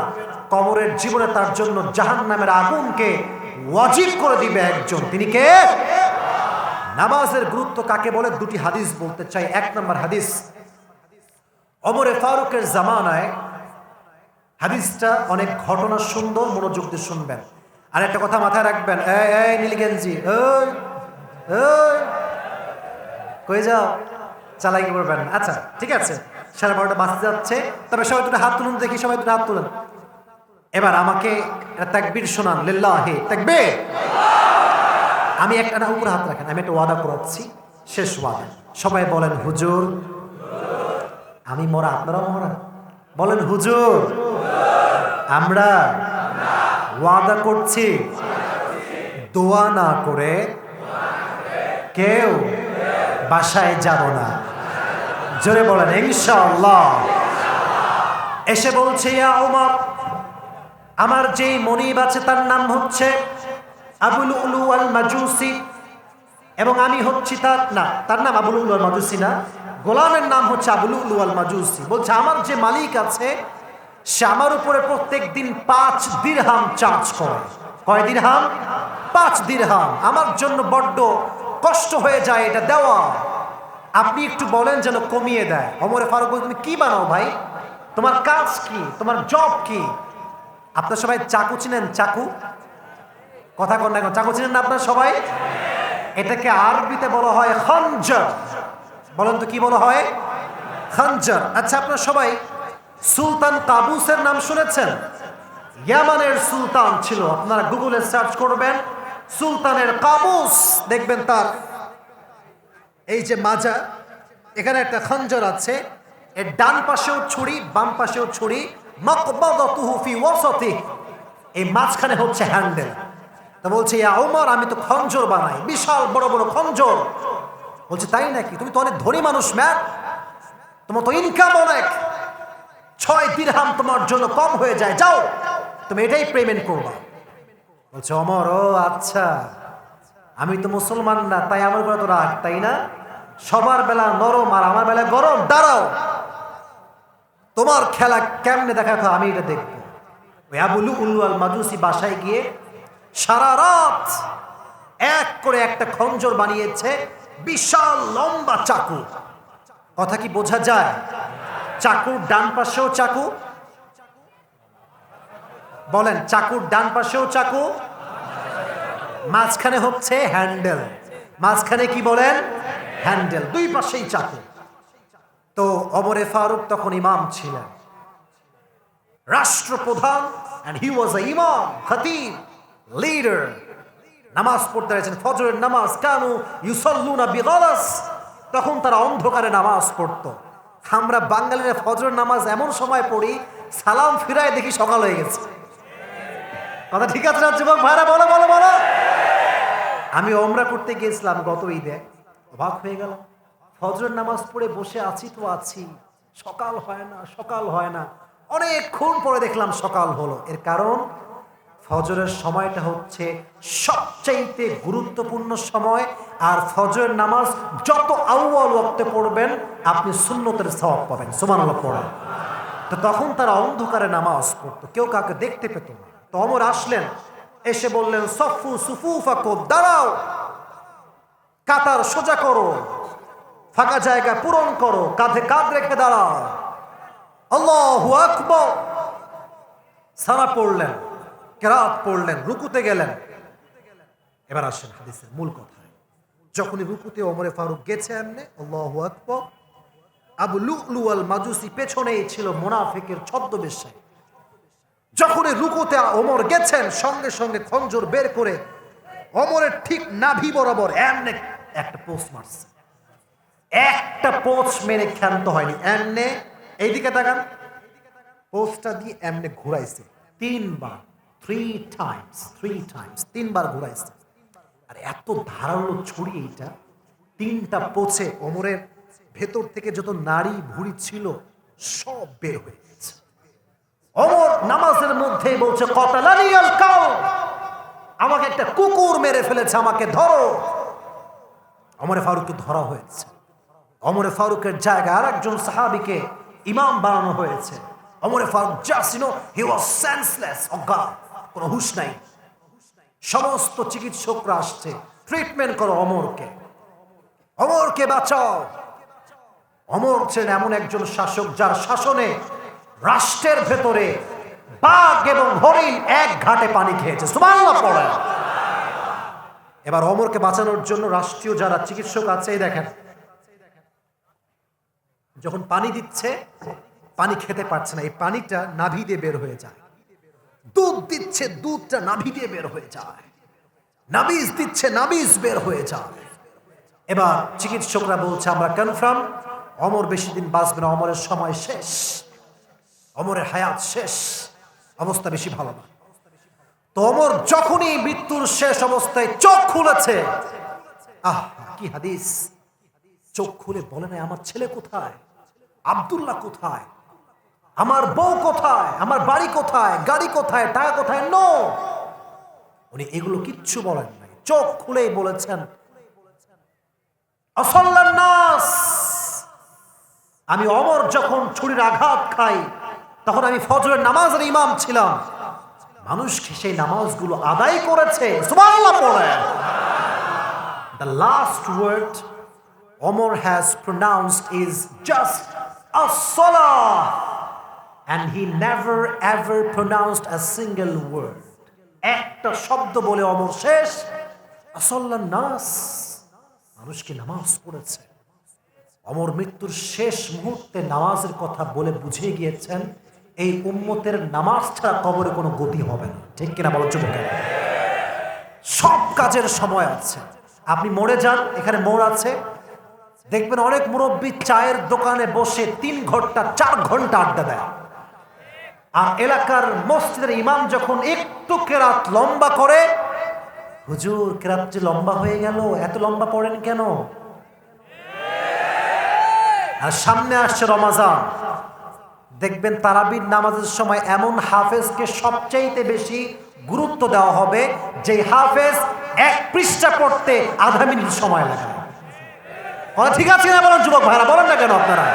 Speaker 1: কবরের জীবনে তার জন্য জাহান্নামের আগুনকে ওয়াজিব করে দিবে একজন। তিনি কে? নামাজের গুরুত্ব কাকে বলে দুটি হাদিস বলতে চাই। এক নম্বর হাদিস, ওমরে ফারুকের জামানায়, হাদিসটা অনেক ঘটনা সুন্দর, মনোযোগ দিয়ে শুনবেন। আর একটা কথা মাথায় রাখবেন, এই নীলগেঞ্জি, কই যাও, চালাই করবেন। আচ্ছা ঠিক আছে, 12:30 বাজতে যাচ্ছে, তবে সবাই দুটো হাত তুলুন দেখি, সবাই দুটো হাত তুলেন। এবার আমাকে তাকবীর শোনান, লিল্লাহি তাকবীর। আমি একটা না, উপরে হাত রাখেন, আমি একটা ওয়াদা করাচ্ছি, শেষ ওয়াদা। সবাই বলেন হুজুর। আমি মরা, আপনারাও মরা। বলেন হুজুর, আমরা ওয়াদা করছি দোয়া না করে কেউ বাসায় যাব না। জোরে বলেন ইনশাআল্লাহ। এসে বলছে, ইয়া ওমর, আমার যে মনিব আছে তার নাম হচ্ছে আবু লুলু আল মাজুসি, এবং আমি হচ্ছি তার নাম আবু লুলু আল মাজুসি না, গোলামের নাম হচ্ছে আবু লুলু আল মাজুসি। বলছে আমার যে মালিক আছে সে আমার উপরে প্রত্যেক দিন 5 দিরহাম চার্জ করে। কয় দিরহাম? 5 দিরহাম। আমার জন্য বড্ড কষ্ট হয়ে যায় এটা দেওয়া, আপনি একটু বলেন যেন কমিয়ে দেয়। ওমরে ফারুক বলছে, তুমি কি বানাও ভাই, তোমার কাজ কি, তোমার জব কি? আপনারা সবাই চাকু চিনেন? চাকু, কথা কন না, চাকু চিনেন না আপনারা সবাই? এটাকে আরবিতে বলা হয় খঞ্জর। বলেন তো কি বলা হয়? খঞ্জর। আচ্ছা, আপনারা সবাই সুলতান কাবুসের নাম শুনেছেন? ইয়ামানের সুলতান ছিল। আপনারা গুগলে সার্চ করবেন সুলতানের কাবুস, দেখবেন তার এই যে মাজা, এখানে একটা খঞ্জর আছে, এর ডান পাশেও ছুরি, বাম পাশেও ছুরি, মাকবাদাতুহু ফি ওয়াসাতি, এই মাঝখানে হচ্ছে হ্যান্ডেল। তো বলছে, ইয়া ওমর, আমি তো খঞ্জর বানাই, বিশাল বড় বড় খঞ্জর। বলছে, তাই নাকি? তুমি তো অনেক ধনী মানুষ ম্যান, তোমার তো ইনকাম অনেক, 6 দিরহাম তোমার জন্য কম হয়ে যায়, যাও তুমি এটাই পেমেন্ট করবা। বলছে ওমর, ও আচ্ছা, আমি তো মুসলমান না, তাই আমার উপরে তো রাগ, তাই না? সবার বেলা নরম আর আমার বেলা গরম, দাঁড়াও, তোমার খেলা কেমনে দেখাতো আমি এটা দেখবো। ওই আবু লুলু আল মাজুসি বাসায় গিয়ে সারা রাত এক করে একটা খঞ্জর বানিয়েছে, বিশাল লম্বা চাকু। কথা কি বোঝা যায়? চাকুর ডান পাশেও চাকু, বলেন চাকুর ডান পাশেও চাকু, মাঝখানে হচ্ছে হ্যান্ডেল। মাঝখানে কি বলেন? হ্যান্ডেল। দুই পাশেই চাকু। তো ওমরে ফারুক তখন ইমাম ছিলেন, রাষ্ট্রপ্রধান, and he was a imam, khatib, leader. নামাজ পড়তে রয়েছেন, ফজরের নামাজ। কানু ইউসাল্লুনা বিগালাস, তখন তারা অন্ধকারে নামাজ পড়তো। আমরা বাঙালিরা ফজরের নামাজ এমন সময় পড়ি, সালাম ফিরায় দেখি সকাল হয়ে গেছে। কথা ঠিক আছে না যুবক ভাইরা? বলো বলো বলো। আমি ওমরা করতে গিয়েছিলাম গত ঈদে, অবাক হয়ে গেলাম। ফজরের নামাজ পড়ে বসে আছি তো আছি, সকাল হয় না, সকাল হয় না। অনেকক্ষণ পরে দেখলাম সকাল হলো। এর কারণ ফজরের সময়টা হচ্ছে সবচাইতে গুরুত্বপূর্ণ সময়, আর ফজরের নামাজ যত আউয়াল ওয়াক্তে পড়বেন আপনি সুন্নতের সওয়াব পাবেন। সুবহানাল্লাহ পড়েন। তো তখন তারা অন্ধকারে নামাজ পড়তো, কেউ কাউকে দেখতে পেত না। তো ওমর আসলেন, এসে বললেন, সফু সুফুফাকুম, দাঁড়াও, কাতার সোজা করো, ফাঁকা জায়গা পূরণ করো, কাঁধে কাঁধ রেখে দাঁড়াও, আল্লাহু আকবার। সারা পড়লেন, কেরাত পড়লেন, রুকুতে গেলেন। এবার আসেন হাদিসের মূল কথায়। যখনই রুকুতে ওমরে ফারুক গেছে এমনি আল্লাহু আকবার, আবু লুলু আল মাজুসি পেছনেই ছিল মুনাফিকের ছদ্মবেশে। যখনই রুকুতে ওমর গেছেন, সঙ্গে সঙ্গে খঞ্জর বের করে ওমরের ঠিক নাভি বরাবর এমনি একটা পোস্ট মারছে। একটা পোস্ট মেরে ক্ষান্ত হয়নি, এমনে এইদিকে তাকান, পোস্টটা দিয়ে এমনে ঘুরাইছে তিনবার, থ্রি টাইমস, তিনবার ঘুরাইছে। আর এত ধারালো ছুরি এইটা, তিনটা পোছে ওমরের ভেতর থেকে যত নাড়ি ভুঁড়ি ছিল সব বের হয়ে গেছে। ওমর নামাজের মধ্যে বলছে, কতালানিয়াল কাউ, আমাকে একটা কুকুর মেরে ফেলেছে, আমাকে ধরো। ওমরে ফারুককে ধরা হয়েছে। ওমরে ফারুকের জায়গায় আর একজন সাহাবীকে ইমাম বানানো হয়েছে। ওমরে ফারুক জাস্ট হি ওয়াজ সেন্সলেস, অজ্ঞান, কোনো হুঁশ নাই। সমস্ত চিকিৎসকরা আসছে, ট্রিটমেন্ট করো ওমরকে, ওমরকে বাঁচাও। ওমর ছিলেন এমন একজন শাসক যার শাসনে রাষ্ট্রের ভেতরে বাঘ এবং হরিণ এক ঘাটে পানি খেয়েছে। সুবহানাল্লাহ পড়েন। এবার ওমরকে বাঁচানোর জন্য রাষ্ট্রীয় যারা চিকিৎসক আছে, এই দেখেন, যখন পানি দিচ্ছে, পানি খেতে পারছে না, এই পানিটা নাভি দিয়ে বের হয়ে যায়। দুধ দিচ্ছে, দুধটা নাভি দিয়ে বের হয়ে যায়। নাবিজ দিচ্ছে, নাবিজ বের হয়ে যায়। এবার চিকিৎসকরা বলছে, আমরা কনফার্ম ওমর বেশি দিন বাঁচবে না, ওমরের সময় শেষ, ওমরের হায়াত শেষ, অবস্থা বেশি ভালো না। তো ওমর যখনই মৃত্যুর শেষ অবস্থায় চোখ খুলেছে, আহ কি হাদিস, চোখ খুলে বলে নাই আমার ছেলে কোথায়, আব্দুল্লাহ কোথায়, আমার বউ কোথায়, আমার বাড়ি কোথায়, গাড়ি কোথায়, টাকা কোথায়। নো, উনি এগুলো কিচ্ছু বলেন নাই। চোখ খুলেই বলেছেন, আসাল্লান নাস, আমি ওমর যখন ছুরির আঘাত খাই তখন আমি ফজরের নামাজের ইমাম ছিলাম, মানুষ সেই নামাজগুলো আদায় করেছে। সুবহানাল্লাহ পড়েন। The last word Omar has pronounced is just as-salah, and he never ever pronounced a single word. একটা শব্দ বলে ওমর শেষ, আসাল্লান নাস, মানুষকে নামাজ পড়েছে। ওমর মৃত্যুর শেষ মুহূর্তে নামাজের কথা বলে বুঝিয়ে গিয়েছেন, এই উম্মতের নামাজ ছাড়া কবরে কোনো গতি হবে না। ঠিক কিনা বলো যুবকের? সব কাজের সময় আছে। আপনি মোড়ে যান, এখানে মোড় আছে, দেখবেন অনেক মুরব্বী চায়ের দোকানে বসে 3 ঘন্টা 4 ঘন্টা আড্ডা দেয়। আর এলাকার মসজিদের ইমাম যখন একটু কেরাত লম্বা করে, হুজুর কেরাত যে লম্বা হয়ে গেল, এত লম্বা পড়েন কেন? আর সামনে আসছে রমাজান, দেখবেন তারাবির নামাজের সময় এমন হাফেজকে সবচাইতে বেশি গুরুত্ব দেওয়া হবে যে হাফেজ 1 পৃষ্ঠা পড়তে আধা মিনিট সময় লাগে। ঠিক আছে না বলেন যুবক ভাইরা, বলেন না কেন আপনারা?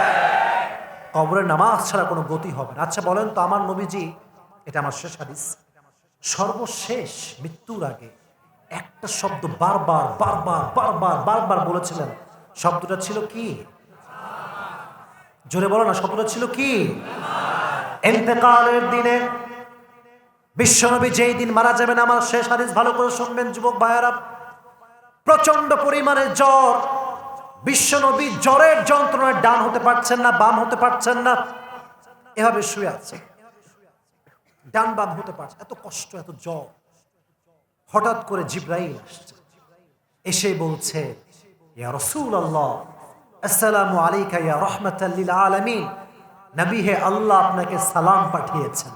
Speaker 1: কবরের নামাজ ছাড়া কোনো গতি হবে না। আচ্ছা বলেন তো, আমার নবীজি, এটা আমার শেষ হাদিস, সর্বশেষ মৃত্যুর আগে একটা শব্দ বারবার বারবার বারবার বারবার বলেছিলেন। শব্দটা ছিল কি? জোরে বলো না, শব্দটা ছিল কি? ইন্তেকালের দিনে বিশ্বনবী যেই দিন মারা যাবেন, আমার শেষ হাদিস ভালো করে শুনবেন যুবক ভাইয়েরা, প্রচন্ড পরিমাণে জ্বর। বিশ্বনবী জ্বরের যন্ত্রণায় ডান হতে পারছেন না, বাম হতে পারছেন না, এভাবে শুয়ে আছে, ডান বাম হতে পারছে, এত কষ্ট, এত জ্বর। হঠাৎ করে জিবরাইল আসছে, এসে বলছে, ইয়া রাসূলুল্লাহ, আসসালামু আলাইকা ইয়া রাহমাতাল লিল আলামিন, নবী হে, আল্লাহ আপনাকে সালাম পাঠিয়েছেন।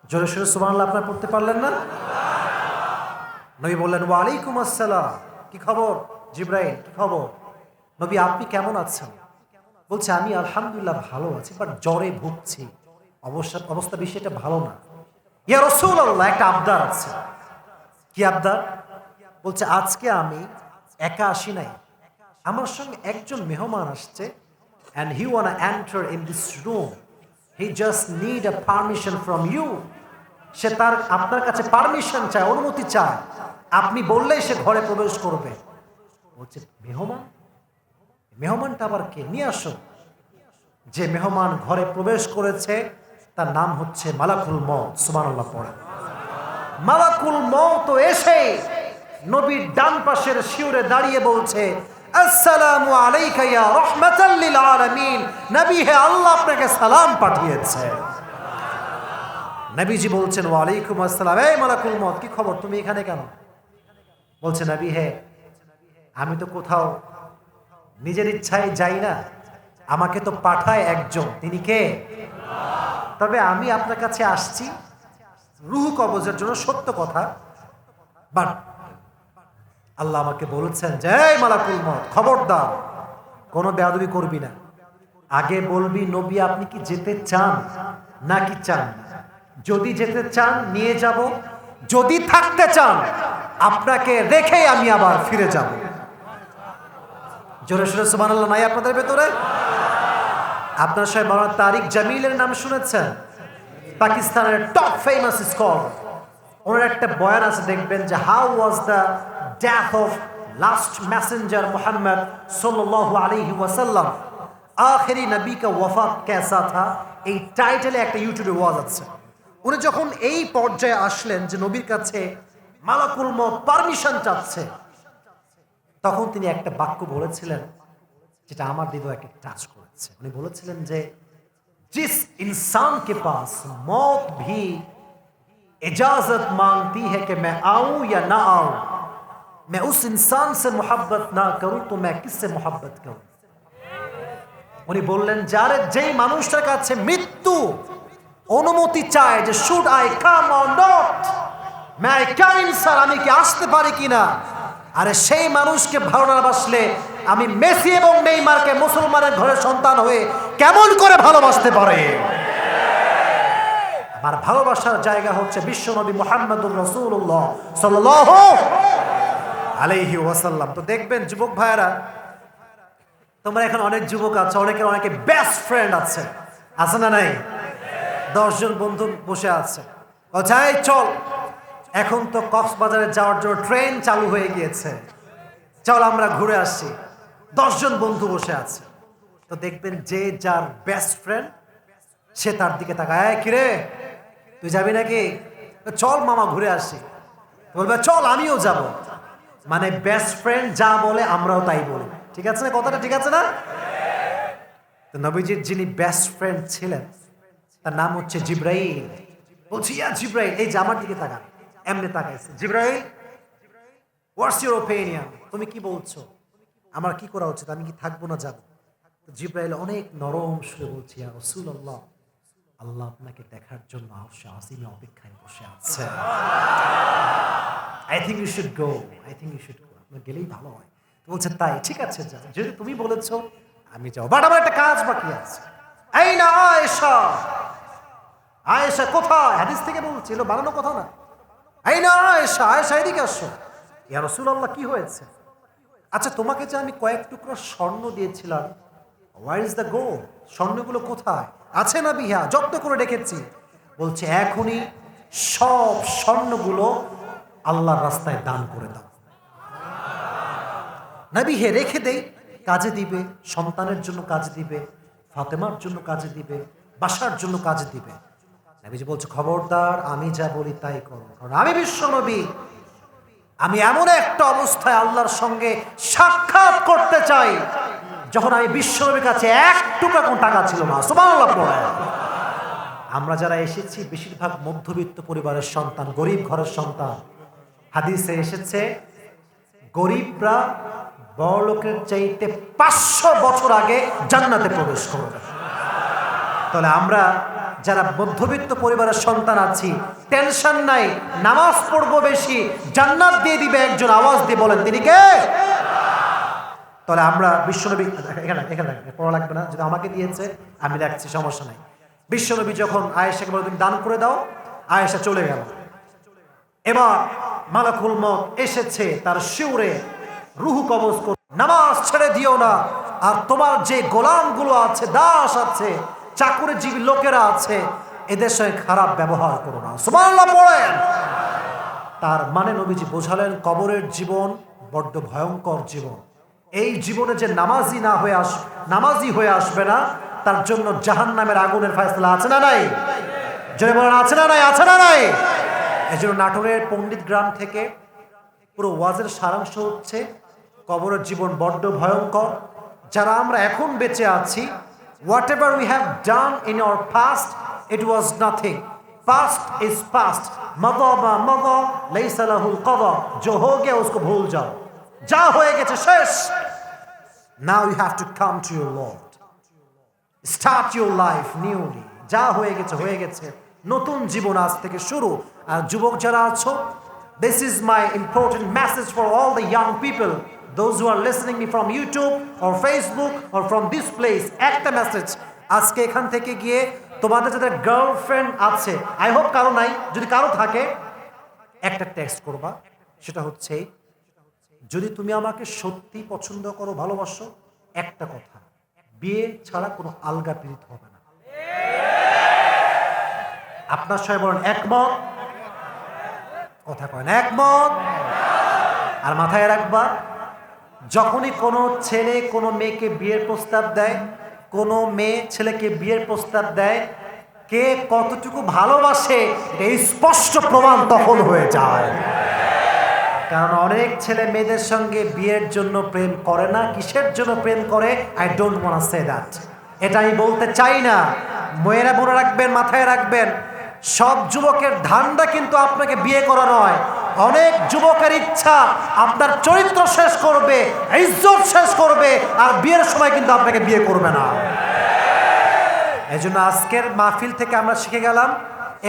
Speaker 1: জোরে সোরে সুবহানাল্লাহ আপনারা পড়তে পারলেন না? নবী বললেন, ওয়া আলাইকুম আসসালাম, কি খবর জিবরাইল, কি খবর? নবী আপনি কেমন আছেন? বলছে, আমি আলহামদুলিল্লাহ ভালো আছি, বাট জ্বরে ভুগছি, অবস্থা বিষয়টা ভালো না। ইয়া রাসূলুল্লাহ, একটা আবদার আছে। কি আবদার? বলছে, আজকে আমি একা আসি নাই, আমার সঙ্গে একজন মেহমান আসছে, and he wanna enter in this room, he just need a permission from you. সে তার আপনার কাছে পারমিশন চায়, অনুমতি চায়, আপনি বললেই সে ঘরে প্রবেশ করবে। বলছে, মেহমান? মেহমানটা আবার কে? নিয়ে আসো। যে মেহমান ঘরে প্রবেশ করেছে তার নাম হচ্ছে মালাকুল মউত। সুবহানাল্লাহ পড়ে। মালাকুল মউত এসে নবীর ডান পাশের শিওরে দাঁড়িয়ে বলছে, আসসালামু আলাইকা ইয়া রাহমাতাল লিল আলামিন, নবী হে, আল্লাহ আপনাকে সালাম পাঠিয়েছে। নবীজি বলছেন, ওয়া আলাইকুম আসসালাম, এই মালাকুল মউত, কি খবর, তুমি এখানে কেন? বলছে, নবী হে, আমি তো কোথাও নিজের ইচ্ছায় যাই না, আমাকে তো পাঠায় একজন, তিনি কে? তবে আমি আপনার কাছে আসছি রূহ কবজের জন্য, সত্য কথা, বাট আল্লাহ আমাকে বলেছেন যে, এই মালাকুল মউত, খবরদার কোনো বেয়াদবি করবি না, আগে বলবি নবী আপনি কি যেতে চান নাকি চান না। যদি যেতে চান নিয়ে যাব, যদি থাকতে চান আপনাকে রেখে আমি আবার ফিরে যাব। জোরে সোরে সুবহানাল্লাহ নাই আপনাদের ভেতরে? আপনার সাহেব মাওলানা তারিক জামিলের নাম শুনেছেন? পাকিস্তানের টপ ফেমাস স্কলার। ওনার একটা বয়ান আছে, দেখবেন যে how was the death of last Messenger Muhammad সাল্লাল্লাহু আলাইহি ওয়াসাল্লাম, আখেরি নবী কা ওয়াফাত কেসা থা, এই টাইটেলে একটা ইউটিউবে ওয়াজ আছে। উনি যখন এই পর্যায়ে আসলেন যে নবীর কাছে মালাকুল মউত পারমিশন চাচ্ছে, তখন তিনি একটা বাক্য বলেছিলেন যেটা আমার হৃদয়কে টাচ করেছে। উনি বলেছিলেন যে, जिस इंसान के पास मौत भी इजाजत मांगती है कि मैं आऊं या ना आऊं, मैं उस इंसान से मोहब्बत ना करूं तो मैं किससे मोहब्बत करूं। উনি বললেন, যারে যেই মানুষটার কাছে মৃত্যু অনুমতি চায় যে should I come or not, मैं क्या इंसान, আমি কি আসতে পারি কিনা, আরে সেই মানুষকে ভালো না বাসলে আমি মেসি এবং নেইমারকে মুসলমানের ঘরে সন্তান হয়ে কেমন করে ভালোবাসতে পারে? আমার ভালোবাসার জায়গা হচ্ছে বিশ্বনবী মুহাম্মদুর রাসূলুল্লাহ সাল্লাল্লাহু আলাইহি ওয়াসাল্লাম। তো দেখবেন যুবক ভাইয়েরা, তোমরা এখন অনেক যুবক আছে, অনেকে বেস্ট ফ্রেন্ড আছে, আছে না নাই? 10 জন বন্ধু বসে আছে, যাই চল, এখন তো কক্সবাজারে যাওয়ার জন্য ট্রেন চালু হয়ে গিয়েছে, চল আমরা ঘুরে আসি। 10 জন বন্ধু বসে আছে। তো দেখবেন যে যার বেস্ট ফ্রেন্ড সে তার দিকে তাকায়, কিরে তুই যাবি নাকি? চল মামা ঘুরে আসি। বলবে, চল আমিও যাব। মানে বেস্ট ফ্রেন্ড যা বলে আমরাও তাই বলি। ঠিক আছে না কথাটা? ঠিক আছে না? তো নবীজির যিনি বেস্ট ফ্রেন্ড ছিলেন তার নাম হচ্ছে জিবরাইল। বলছি, ইয়া জিবরাইল, এই যে আমার দিকে তাকা, এমনি তাকাইছে। জিবরাইল, হোয়াটস ইউর ওপিনিয়ন, তুমি কি বলছো, আমার কি করা উচিত, আমি কি থাকবো না যাবো? জিবরাইল অনেক নরম সুরে বলছে, ইয়া রাসূলুল্লাহ, আল্লাহ আপনাকে দেখার জন্য আরশে আজিমে অপেক্ষায় বসে আছে। I think you should go, I think you should go, আপনার গেলেই ভালো হয়। বলছে, তাই ঠিক আছে যা, যদি তুমি বলেছো আমি যাও, বাট আমার একটা কাজ বাকি আছে। এই না আয়েশা, আয়েশা কোথায়? হাদিস থেকে বলছি, এলো বানানো কথা না। এই না আয়েশা, আয়েশা এদিকে আসো। ইয়া রাসূলুল্লাহ, কি হয়েছে? আচ্ছা তোমাকে যে আমি কয়েক টুকরা স্বর্ণ দিয়েছিলাম, হোয়ার ইজ দ্য গোল্ড, স্বর্ণগুলো কোথায়? আছে না বিহা, যত্ন করে রেখেছি। বলছে, এখনই সব স্বর্ণগুলো আল্লাহর রাস্তায় দান করে দাও। নবী হে রেখে দেই, কাজে দিবে, সন্তানের জন্য কাজে দিবে, ফাতেমার জন্য কাজে দিবে, বাসার জন্য কাজে দিবে। নবীজি বলছে খবরদার আমি যা বলি তাই করো, কারণ আমি বিশ্ব নবী, আমি এমন একটা অবস্থায় আল্লাহর সঙ্গে সাক্ষাৎ করতে চাই যখন আমি বিশ্ব নবীর কাছে এক টুকরা কোনো টাকা ছিল না। সুবহানাল্লাহ পড়ে। আমরা যারা এসেছি বেশিরভাগ মধ্যবিত্ত পরিবারের সন্তান, গরিব ঘরের সন্তান। হাদিসে এসেছে গরিবরা বড়লোকের চাইতে 500 বছর আগে জান্নাতে প্রবেশ করবে। তাহলে আমরা যারা মধ্যবিত্ত পরিবারের সন্তান আছি, টেনশন নাই, নামাজ পড়বো বেশি, জান্নাত দিয়ে দিবে একজন। আওয়াজ দিয়ে বলেন তিনি কে? তাহলে আমরা বিশ্বনবী, এখানে পড়া লাগবে না, যদি আমাকে দিয়েছে আমি রাখছি, সমস্যা নাই। বিশ্বনবী যখন আয়েশাকে বলে তুমি দান করে দাও, আয়েশা চলে গেল। এবার মালাকুল মউত এসেছে তার শিউরে রুহু কবজ করে, নামাজ ছেড়ে দিও না, আর তোমার যে গোলামগুলো আছে, দাস আছে, চাকরিজীবী লোকেরা আছে, এদের সঙ্গে খারাপ ব্যবহার করো না। সুবহানাল্লাহ পড়েন। তার মানে নবীজি বোঝালেন কবরের জীবন বড্ড ভয়ঙ্কর জীবন। এই জীবনে যে নামাজি হয়ে আসবে না, তার জন্য জাহান্নামের আগুনের ফয়সালা আছে না নাই? জোরে বলেন আছে না নাই? আছে না নাই? এই জন্য নাটোরের পণ্ডিত গ্রাম থেকে পুরো ওয়াজের সারাংশ হচ্ছে কবরের জীবন বড্ড ভয়ঙ্কর। যারা আমরা এখন বেঁচে আছি, whatever we have done in our past, it was nothing. Past is past. Mada ma mada laysa lahu qada. Jo ho gaya usko bhul jao. Ja hoye geche shesh. Now you have to come to your Lord. Start your life newly. Ja hoye geche. নতুন জীবন আজ থেকে শুরু। আর যুবক যারা আছো, this is my important message for all the young people, those who are listening me from YouTube or Facebook or from this place. একটা message আজকে এখান থেকে গিয়ে তোমাদের যাদের গার্লফ্রেন্ড আছে, আই হোপ কারো নাই, যদি কারো থাকে একটা টেক্সট করবা। সেটা হচ্ছে যদি তুমি আমাকে সত্যি পছন্দ করো, ভালোবাসো, একটা কথা, বিয়ে ছাড়া কোনো আলগা পীড়িত হবে না। আপনার সবাই বলেন একমত? কথা কয় না একমত? আর মাথায় রাখবা, যখনই কোনো ছেলে কোনো মেয়েকে বিয়ের প্রস্তাব দেয়, কোনো মেয়ে ছেলেকে বিয়ের প্রস্তাব দেয়, কে কতটুকু ভালোবাসে এই স্পষ্ট প্রমাণ তখন হয়ে যায়। কারণ অনেক ছেলে মেয়েদের সঙ্গে বিয়ের জন্য প্রেম করে না। কিসের জন্য প্রেম করে? I don't want say that. এটা আমি বলতে চাই না। মেয়েরা মনে রাখবেন, মাথায় রাখবেন, সব যুবকের ধান্দা কিন্তু আপনাকে বিয়ে করা নয়। অনেক যুবকের ইচ্ছা আপনার চরিত্র শেষ করবে, ইজ্জত শেষ করবে, আর বিয়ের সময় কিন্তু আপনাকে বিয়ে করবে না। এই জন্য আজকের মাহফিল থেকে আমরা শিখে গেলাম,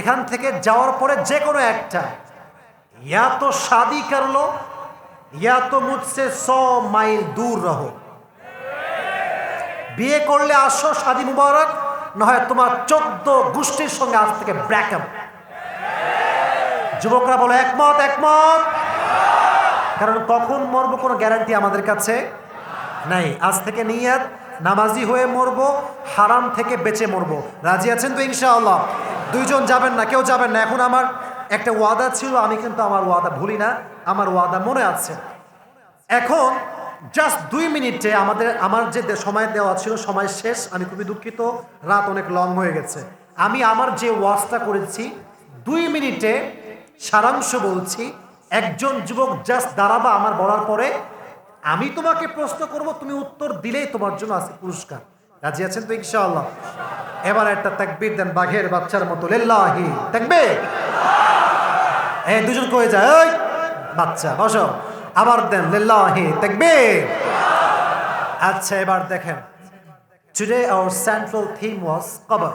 Speaker 1: এখান থেকে যাওয়ার পরে যে কোনো একটা, ইয়া তো শাদি কর লো, ইয়া তো মুঝসে 100 মাইল দূর রহো। বিয়ে করলে আসো, শাদি মুবারক, না হয় তোমার 14 গোষ্ঠীর সঙ্গে আজ থেকে ব্রেকআপ। যুবকরা বলো একমত? একমত? কারণ কখন মরবো কোনো গ্যারান্টি আমাদের কাছে নাই। আজ থেকে নিয়ত নামাজি হয়ে মরবো, হারাম থেকে বেঁচে মরবো। রাজি আছেন তো ইনশাআল্লাহ? দুইজন যাবেন না, কেউ যাবেন না। এখন আমার একটা ওয়াদা ছিল, আমি কিন্তু আমার ওয়াদা ভুলি না, আমার ওয়াদা মনে আছে। এখন জাস্ট 2 মিনিটে আমার যে সময় দেওয়া ছিল, সময় শেষ। আমি খুবই দুঃখিত, রাত অনেক লং হয়ে গেছে। আমি আমার যে ওয়াজটা করেছি 2 মিনিটে সারাংশ বলছি। একজন যুবক জাস্ট দাঁড়াবা আমার বলার পরে, আমি তোমাকে প্রশ্ন করব, তুমি উত্তর দিলেই তোমার জন্য আছে পুরস্কার। রাজি আছেন তো ইনশাআল্লাহ? এবার একটা তাকবীর দেন বাঘের বাচ্চার মতো, লিল্লাহি তাকবীর। এই দুজন কয়ে যায়, ওই বাচ্চা বসো, আবার দেন লিল্লাহি তাকবীর। আচ্ছা, এবার দেখেন, টুডে আওয়ার সেন্ট্রাল থিম ওয়াজ কবর।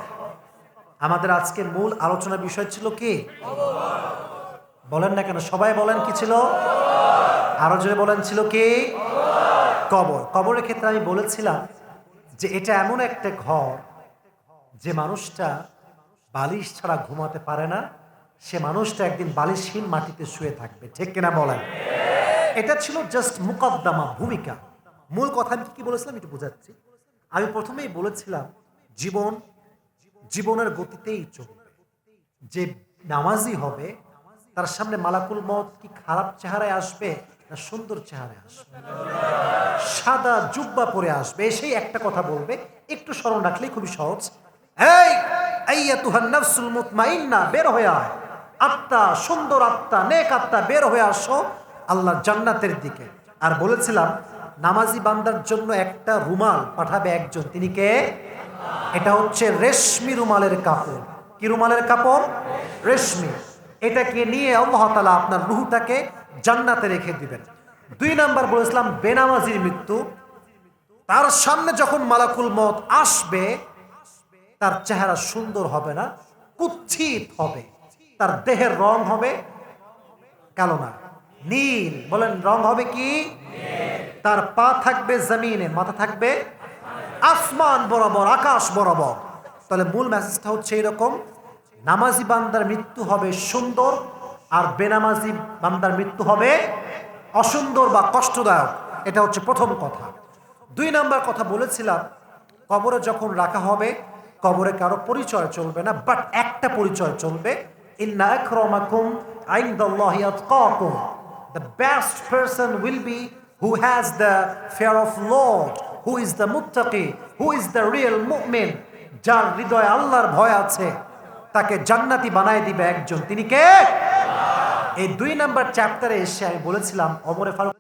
Speaker 1: আমাদের আজকে মূল আলোচনার বিষয় ছিল কি? বলেন না কেন, সবাই বলেন কি ছিল? আরো জোরে বলেন, ছিল কি? কবর। কবরের ক্ষেত্রে আমি বলেছিলাম যে এটা এমন একটা ঘর, যে মানুষটা বালিশ ছাড়া ঘুমাতে পারে না, সে মানুষটা একদিন বালিশহীন মাটিতে শুয়ে থাকবে। ঠিক কিনা বলেন? এটা ছিল জাস্ট মুকদ্দমা, ভূমিকা। মূল কথা আমি কি বলেছিলাম একটু বোঝাচ্ছি। আমি প্রথমেই বলেছিলাম জীবনের গতিতেই চলবে। যে নামাজি হবে তার সামনে মালাকুল মউত কি খারাপ চেহারায় আসবে না সুন্দর চেহারায় আসবে? সাদা জুব্বা পরে আসবে, সেই একটা কথা বলবে, একটু স্মরণ রাখলেই খুবই সহজ। এই আইয়াতুহান নাফসুল মুতমাইন্না, বের হয়ে আয়, আত্মা, সুন্দর আত্মা, নেক আত্মা, বের হয়ে আসো আল্লাহর জান্নাতের দিকে। আর বলেছিলাম নামাজি বান্দার জন্য একটা রুমাল পাঠাবে একজন, তিনি কে? এটা হচ্ছে রেশমি রুমালের কাপড়। কি রুমালের কাপড়? রেশমি। এটাকে নিয়ে আল্লাহ তাআলা আপনার রূহটাকে জান্নাতে রেখে দিবেন। 2 নাম্বার বলেছিলাম বেনামাজির মৃত্যু। তার সামনে যখন মালাকুল মউত আসবে, তার চেহারা সুন্দর হবে না, কুৎসিত হবে। তার দেহের রং হবে কালো না, নীল। বলেন রং হবে কি? তার পা থাকবে জমিনে, মাথা থাকবে আসমান বরাবর, আকাশ বরাবর। তাহলে মূল মেসেজটা হচ্ছে এরকম, নামাজি বান্দার মৃত্যু হবে সুন্দর, আর বেনামাজি বান্দার মৃত্যু হবে অসুন্দর বা কষ্টদায়ক। এটা হচ্ছে প্রথম কথা। 2 নাম্বার কথা বলেছিলাম, কবরে যখন রাখা হবে, কবরে কারো পরিচয় চলবে না, বাট একটা পরিচয় চলবে, ইন্না আকরামাকুম ইনদাল্লাহি আতকাকুম। The best person will be who has the fear of Lord, who is the muttaqi, who is the real mu'min, যার হৃদয়ে আল্লাহর ভয় আছে, তাকে জান্নাতি বানায় দিবে একজন, তিনি কে? এই 2 নাম্বার চ্যাপ্টারে এসে আমি বলেছিলাম ওমর ফারুক